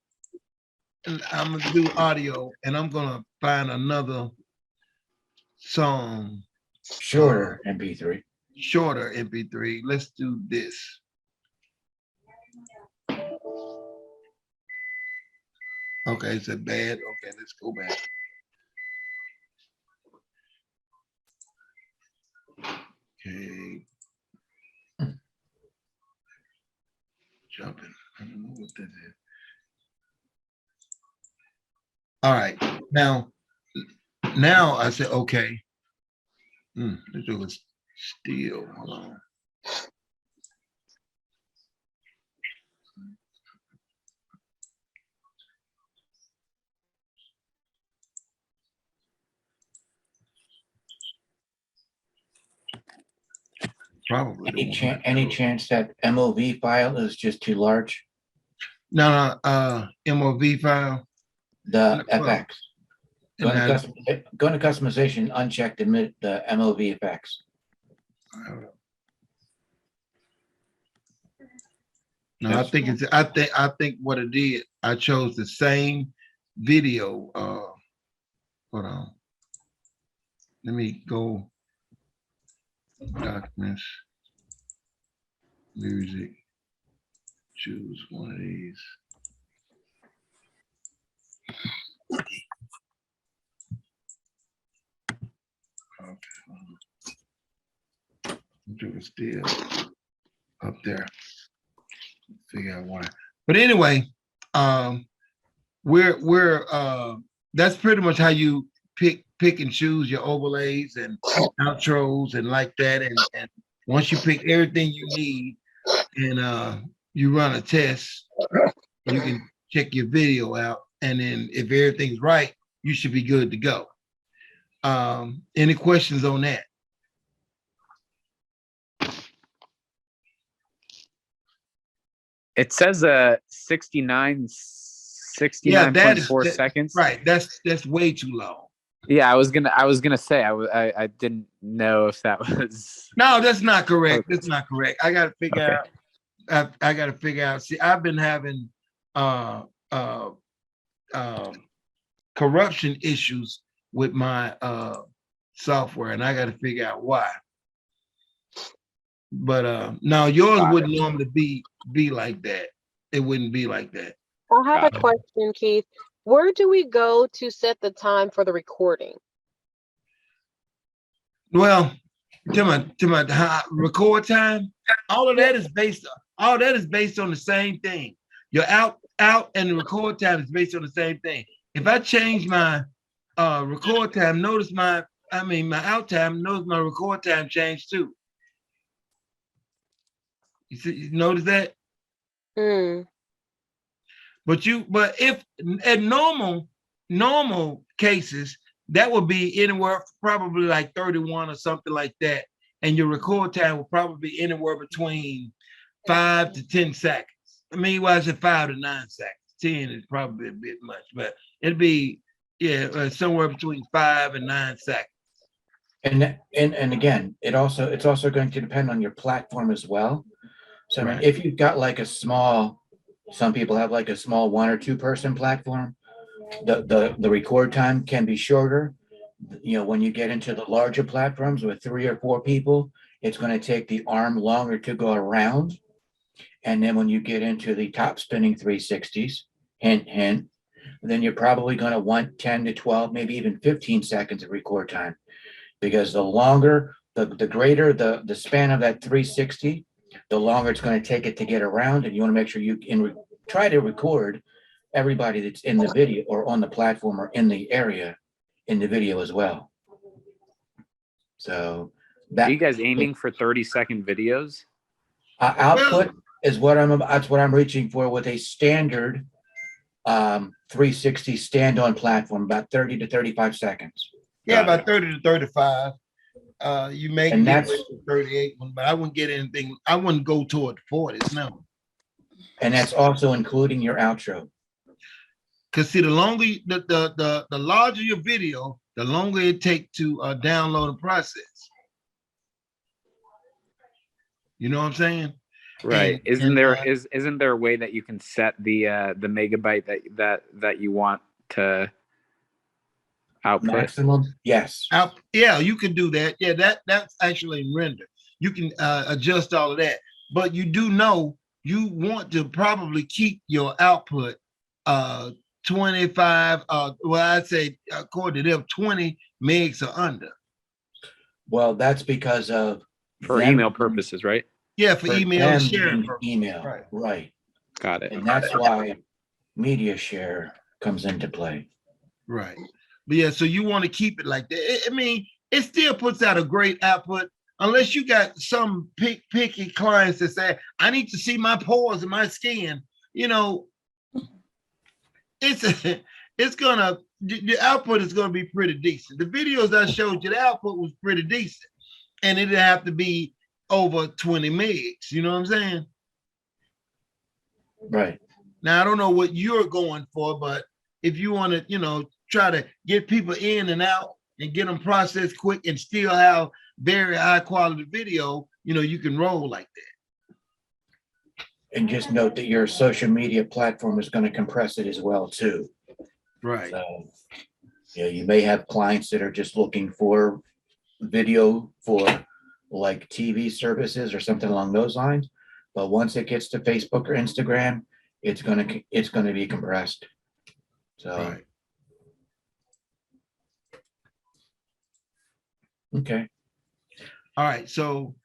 and I'm gonna do audio, and I'm gonna find another song, Shorter MP3. shorter MP3. Let's do this. Okay, it's a bad. Okay, let's go back. Okay. Jumping. I don't know what that is. All right. Now I said, okay. Let's do it still. Hold on. Probably. Any chance that MOV file is just too large? No, MOV file. The Well, FX. Go into customization, uncheck the MOV effects. No, I think what it did, I chose the same video. Hold on. Let me go. Documents. Music. Choose one of these. Okay. Do it still up there. figure out why. But anyway, we're that's pretty much how you pick and choose your overlays and outros and like that. And once you pick everything you need and you run a test, you can check your video out. And then if everything's right, you should be good to go. Any questions on that? It says 69 Yeah, that is 69.4 seconds. right. That's way too long. Yeah, I was gonna say I didn't know if that was. No, that's not correct. Okay. That's not correct. I got to figure out. I got to figure out. See, I've been having uh corruption issues with my software, and I got to figure out why. But no, yours wouldn't normally be like that. It wouldn't be like that. I have a question, Keith. Where do we go to set the time for the recording? Well, to my record time, all that is based on the same thing. Your out and the record time is based on the same thing. If I change my record time, notice my out time, notice my record time changed too. You notice that? Mm. But if at normal cases, that would be anywhere probably like 31 or something like that. And your record time will probably be anywhere between 5 to 10 seconds. I mean, why is it 5 to 9 seconds? 10 is probably a bit much, but it'd be somewhere between 5 and 9 seconds. And again, it's also going to depend on your platform as well. So I mean, Right. if you've got like some people have like a small 1 or 2 person platform, the record time can be shorter. You know, when you get into the larger platforms with 3 or 4 people, it's going to take the arm longer to go around. And then when you get into the top spinning 360s, hint, hint, then you're probably going to want 10 to 12, maybe even 15 seconds of record time, because the longer, the greater the span of that 360, the longer it's going to take it to get around. And you want to make sure you can try to record everybody that's in the video or on the platform or in the area in the video as well. So that, Are you guys aiming for 30-second videos? output is that's what I'm reaching for with a standard 360 stand-on platform, about 30 to 35 seconds. Yeah, about 30 to 35. You may And get that's- 38 one, but I wouldn't get anything. I wouldn't go toward 40s, no. And that's also including your outro. Because see, the longer the larger your video, the longer it takes to download and process. You know what I'm saying? Right. And- Isn't there a way that you can set the megabyte that you want to output? Maximum, yes. Yeah, you can do that. Yeah, that's actually in render. You can adjust all of that, but you do know you want to probably keep your output 25. Well, I'd say according to them, 20 megs or under. Well, that's because of For them- email purposes, right? Yeah, for email and them sharing. being purposes. email, Right. right? Got it. And that's why media share comes into play. Right. But yeah, so you want to keep it like that. I mean, it still puts out a great output unless you got some picky clients that say, I need to see my pores and my skin. You know, the output is gonna be pretty decent. The videos I showed you, the output was pretty decent. And it didn't have to be over 20 megs. You know what I'm saying? Right. Now I don't know what you're going for, but if you want to, try to get people in and out and get them processed quick and still have very high quality video, you can roll like that. And just note that your social media platform is going to compress it as well too. Right. So, you may have clients that are just looking for video for like TV services or something along those lines. But once it gets to Facebook or Instagram, it's gonna be compressed. So, Right. okay. All right. So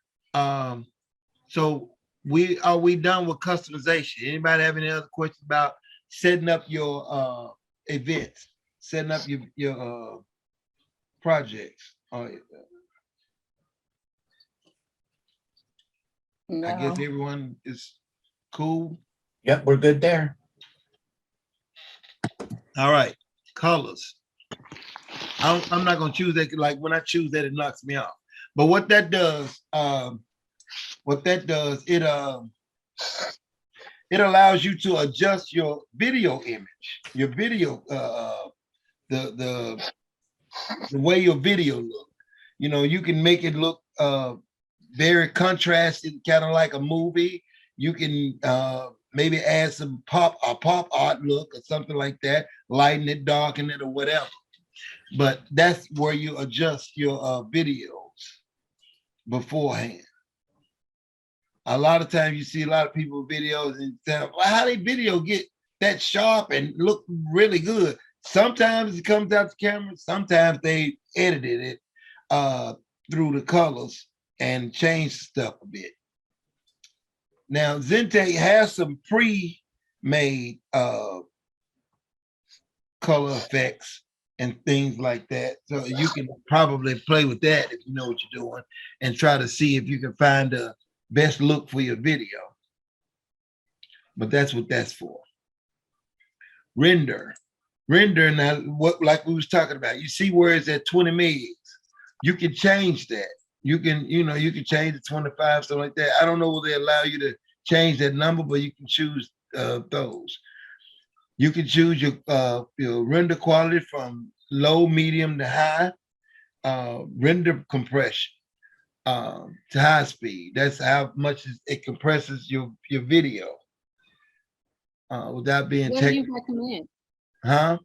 are we done with customization? Anybody have any other questions about setting up your events, setting up your projects? I guess No. everyone is cool. Yep, we're good there. All right, colors. I'm not gonna choose that. Like when I choose that, it knocks me off. But what that does, it allows you to adjust your video image, your video, the way your video look. You know, you can make it look very contrasted, kind of like a movie. You can maybe add some pop art look or something like that, lighten it, darken it, or whatever. But that's where you adjust your videos beforehand. A lot of times you see a lot of people videos and say, well, how they video get that sharp and look really good? Sometimes it comes out the camera, sometimes they edited it through the colors and changed stuff a bit. Now, Zentek has some pre-made color effects and things like that. So you can probably play with that if you know what you're doing and try to see if you can find the best look for your video. But that's what that's for. Render. Now, what like we was talking about, you see where it's at 20 megs. You can change that. You can change it to 25, something like that. I don't know whether they allow you to change that number, but you can choose those. You can choose your render quality from low, medium to high, render compression to high speed. That's how much it compresses your video without being What do you technical. recommend? Huh?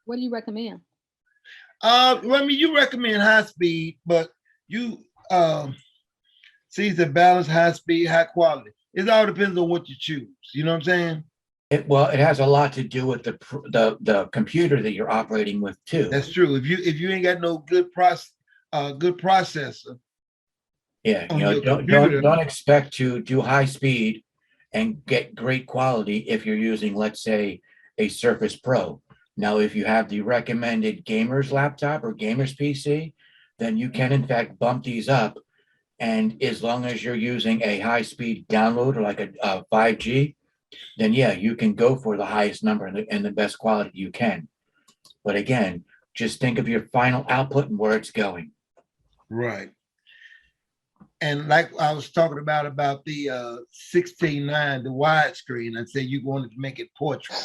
What do you recommend? Well, I mean, you recommend high speed, but you see the balance, high speed, high quality. It all depends on what you choose. You know what I'm saying? It has a lot to do with the computer that you're operating with too. That's true. If you ain't got no good processor. Yeah, on you know, your don't computer. expect to do high speed and get great quality if you're using, let's say, a Surface Pro. Now, if you have the recommended gamer's laptop or gamer's PC, then you can in fact bump these up. And as long as you're using a high speed download or like a 5G, then yeah, you can go for the highest number and the best quality you can. But again, just think of your final output and where it's going. Right. And like I was talking about the 16:9, the widescreen, I said you wanted to make it portrait.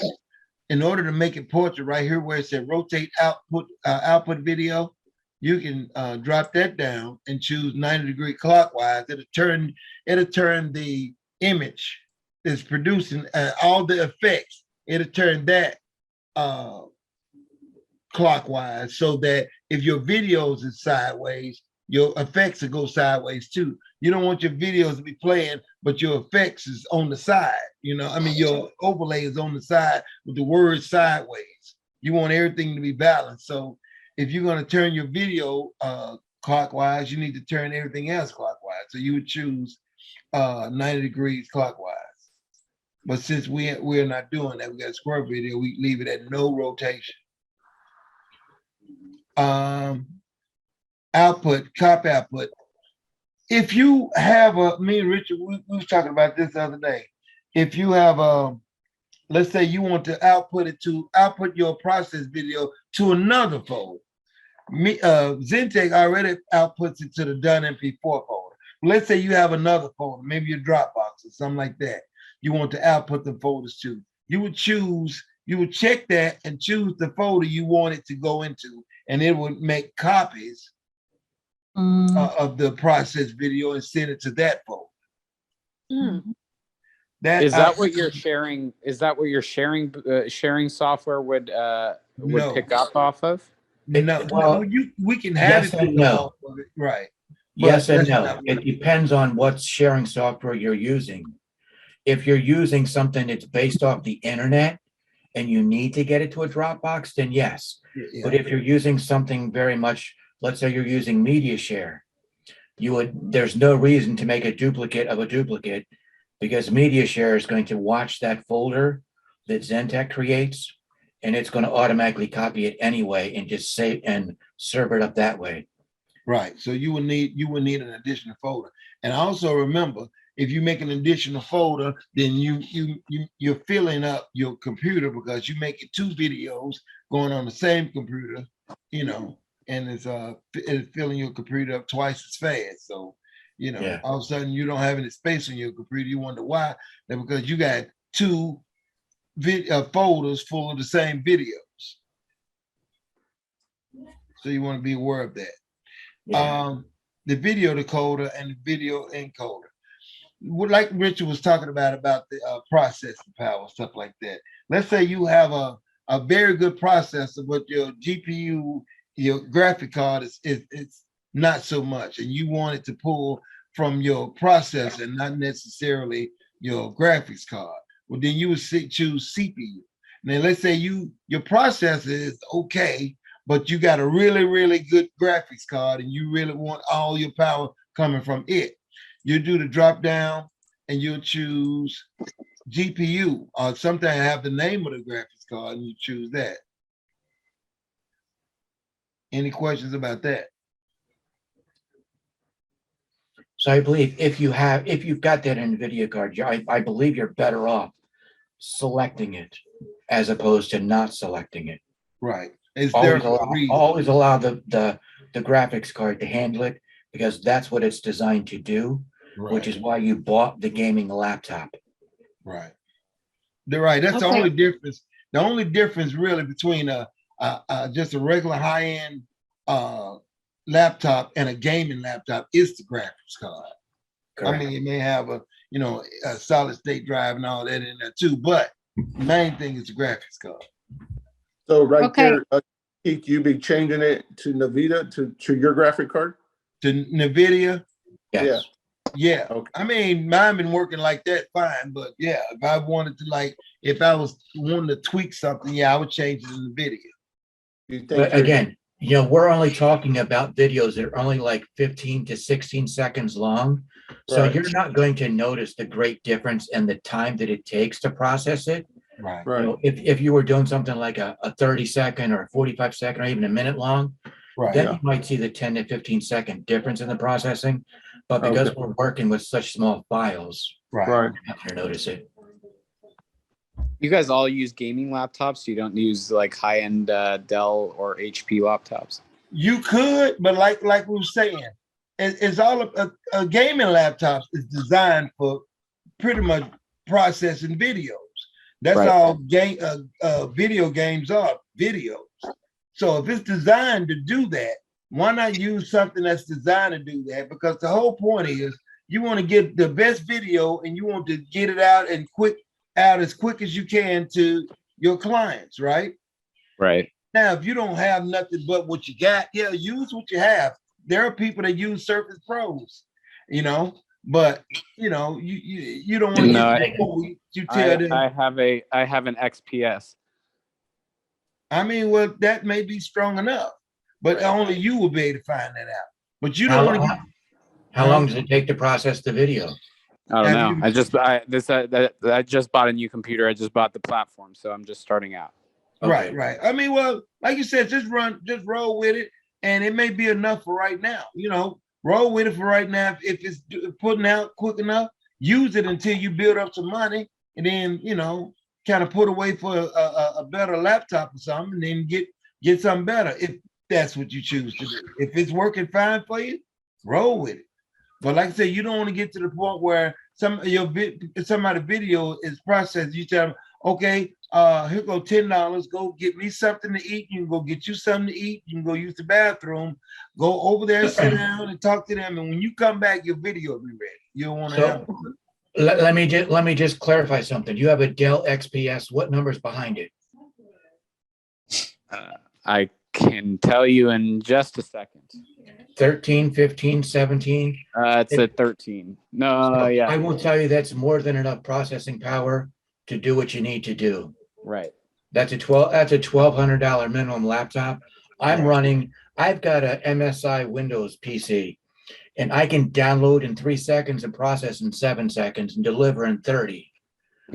In order to make it portrait, right here where it said rotate output video, you can drop that down and choose 90-degree clockwise. It'll turn the image that's producing all the effects. It'll turn that clockwise so that if your videos is sideways, your effects will go sideways too. You don't want your videos to be playing, but your effects is on the side. You know, I mean, your overlay is on the side with the words sideways. You want everything to be balanced. So if you're going to turn your video clockwise, you need to turn everything else clockwise. So you would choose 90 degrees clockwise. But since we're not doing that, we got a square video, we leave it at no rotation. Output, copy output. If you have me and Richard, we was talking about this the other day. If you have let's say you want to output your process video to another folder. Zentek already outputs it to the done MP4 folder. Let's say you have another folder, maybe your Dropbox or something like that. You want to output the folders to. You would check that and choose the folder you want it to go into, and it would make copies of the process video and send it to that folder. Is that what you're sharing? Is that what your sharing software would No. pick up off of? No, Well, we can have yes it and no. right. Yes But and that's no. not what It depends on what sharing software you're using. If you're using something that's based off the internet and you need to get it to a Dropbox, then yes. Yeah. But if you're using something very much, let's say you're using MediaShare, there's no reason to make a duplicate of a duplicate Because MediaShare is going to watch that folder that Zentek creates, and it's going to automatically copy it anyway and just save and serve it up that way. Right. So you would need an additional folder. And also remember, if you make an additional folder, then you're filling up your computer because you make it 2 videos going on the same computer, you know, and it's filling your computer up twice as fast. So, you know, Yeah. all of a sudden you don't have any space on your computer. You wonder why? That's because you got 2 folders full of the same videos. So you want to be aware of that. Yeah. The video decoder and the video encoder. Like Richard was talking about the processing power, stuff like that. Let's say you have a very good processor, but your GPU, your graphic card is not so much, and you want it to pull from your processor, not necessarily your graphics card. Well, then you would choose CPU. Now, let's say your processor is okay, but you got a really, really good graphics card and you really want all your power coming from it. You do the drop down and you'll choose GPU or something have the name of the graphics card and you choose that. Any questions about that? So I believe if you've got that NVIDIA card, I believe you're better off selecting it as opposed to not selecting it. Right. It's there for a reason. Always allow the graphics card to handle it because that's what it's designed to do, which is why you bought the gaming laptop. Right. They're right. That's the only difference. The only difference really between just a regular high-end laptop and a gaming laptop is the graphics card. Correct. I mean, it may have a solid state drive and all that in there too, but the main thing is the graphics card. So right there, Keith, you be changing it to NVIDIA to your graphic card? To NVIDIA? Yes. Yeah. Okay. I mean, mine been working like that fine, but yeah, if I wanted to if I was wanting to tweak something, yeah, I would change it to NVIDIA. You think But again, we're only talking about videos that are only like 15 to 16 seconds long. So Right. you're not going to notice the great difference in the time that it takes to process it. Right. Right. If you were doing something like a 30-second or a 45-second or even a minute long, Right. then you might see the 10 to 15-second difference in the processing. But because we're working with such small files, Right. Right. you're not going to notice it. You guys all use gaming laptops? You don't use like high-end Dell or HP laptops? You could, but like we were saying, it's all a gaming laptop is designed for pretty much processing videos. That's Right. all video games are, videos. So if it's designed to do that, why not use something that's designed to do that? Because the whole point is you want to get the best video and you want to get it out as quick as you can to your clients, right? Right. Now, if you don't have nothing but what you got, yeah, use what you have. There are people that use Surface Pros, but you don't want to No, you tell them. I have an XPS. I mean, well, that may be strong enough, but only you will be able to find that out. But you How, don't want to. how long does it take to process the video? I don't Have know. I just bought a new computer. I just bought the platform, so I'm just starting out. Right, right. I mean, well, like you said, just roll with it, and it may be enough for right now. Roll with it for right now. If it's putting out quick enough, use it until you build up some money, and then kind of put away for a better laptop or something, and then get something better if that's what you choose to do. If it's working fine for you, roll with it. But like I said, you don't want to get to the point where somebody's video is processed. You tell them, okay, here go $10. Go get me something to eat. You can go get you something to eat. You can go use the bathroom. Go over there, sit down, and talk to them. And when you come back, your video will be ready. You don't want to have. Let me just clarify something. You have a Dell XPS. What number's behind it? I can tell you in just a second. 13, 15, 17? It's a 13. No, yeah. I will tell you that's more than enough processing power to do what you need to do. Right. That's a $1,200 minimum laptop. I've got a MSI Windows PC, And I can download in 3 seconds and process in 7 seconds and deliver in 30.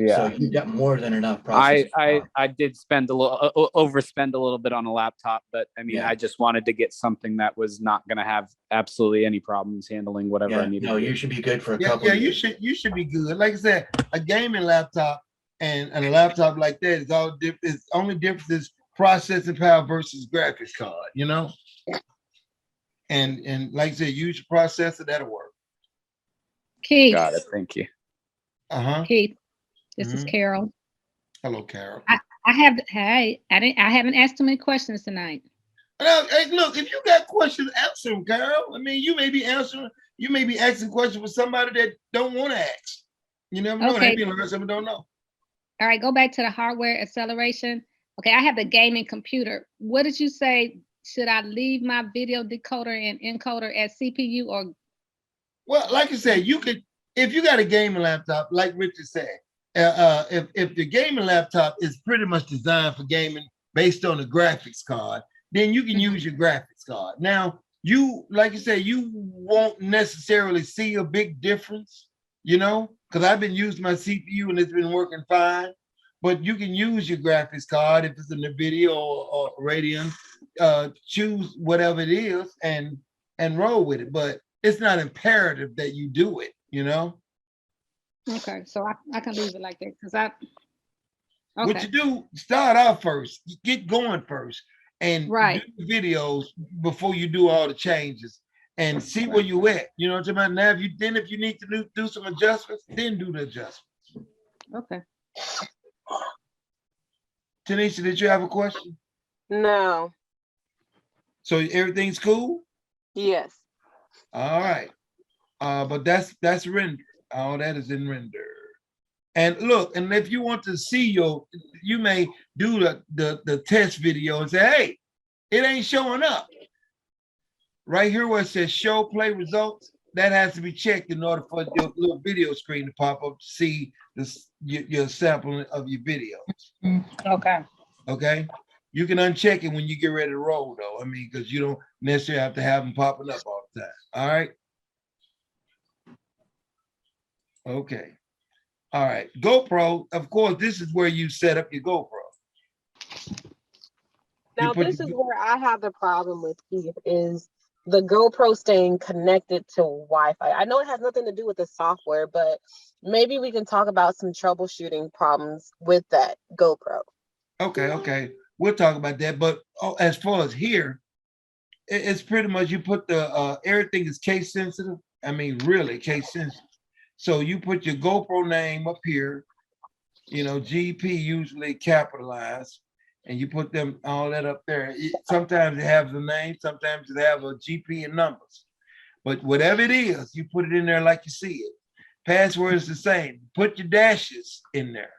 So you've got more than enough processing power. I did spend a little overspend a little bit on a laptop, but I mean, Yeah. I just wanted to get something that was not going to have absolutely any problems handling whatever I Yeah, needed. no, to do. you should be good for a Yeah, couple yeah, of you years. should be good. Like I said, a gaming laptop and a laptop like that is all different. It's only difference is processing power versus graphics card, you know? And like I said, use your processor, that'll work. Keith, Got it. Thank you. Uh-huh. Keith, this is Mhm. Carol. Hello, Carol. I haven't asked too many questions tonight. Now, hey, look, if you got questions, answer them, Carol. I mean, you may be asking questions for somebody that don't want to ask. You never know. Okay. They be learning something don't know. All right, go back to the hardware acceleration. Okay, I have the gaming computer. What did you say? Should I leave my video decoder and encoder as CPU or? Well, like I said, you could, if you got a gaming laptop, like Richard said, if the gaming laptop is pretty much designed for gaming based on the graphics card, then you can use your graphics card. Now, you, like you said, you won't necessarily see a big difference, you know, because I've been using my CPU and it's been working fine. But you can use your graphics card if it's in the video or Radeon, choose whatever it is and roll with it. But it's not imperative that you do it, you know. Okay, so I can leave it like that because I. What Okay, you do, start off first, you get going first, and Right. do the videos before you do all the changes and see where you at. You know what I'm talking about? Now, if you need to do some adjustments, then do the adjustments. okay. Tanisha, did you have a question? No. So everything's cool? Yes. All right. But that's render. All that is in render. And look, and if you want to see you may do the test video and say, hey, it ain't showing up. Right here where it says show play results, that has to be checked in order for your little video screen to pop up to see your sampling of your video. Okay. Okay. You can uncheck it when you get ready to roll, though. I mean, because you don't necessarily have to have them popping up all the time. All right. Okay. All right. GoPro, of course, this is where you set up your GoPro. Now, put this your- is where I have the problem with Keith is the GoPro staying connected to Wi-Fi. I know it has nothing to do with the software, but maybe we can talk about some troubleshooting problems with that GoPro. Okay. We'll talk about that. But as far as here, it's pretty much you put the everything is case sensitive. I mean, really case sensitive. So you put your GoPro name up here, you know, GP usually capitalized, and you put them all that up there. Sometimes it has a name, sometimes it have a GP and numbers. But whatever it is, you put it in there like you see it. Password is the same. Put your dashes in there.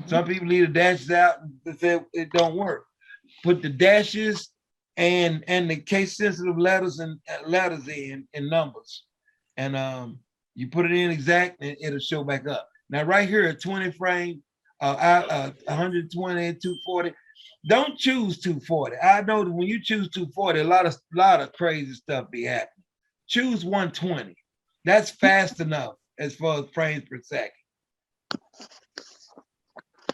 Some people leave the dashes out and say it don't work. Put the dashes and the case sensitive letters and letters in numbers. And you put it in exact and it'll show back up. Now right here at 20 frame, 120 and 240, don't choose 240. I know that when you choose 240, a lot of crazy stuff be happening. Choose 120. That's fast enough as far as frames per second.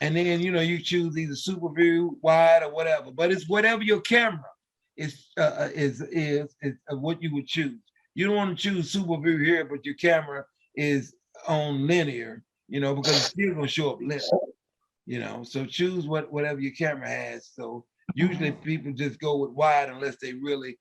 And then, you know, you choose either super view, wide, or whatever. But it's whatever your camera is what you would choose. You don't want to choose super view here, but your camera is on linear, you know, because it's still gonna show up linear, you know. So choose whatever your camera has. So usually people just go with wide unless they really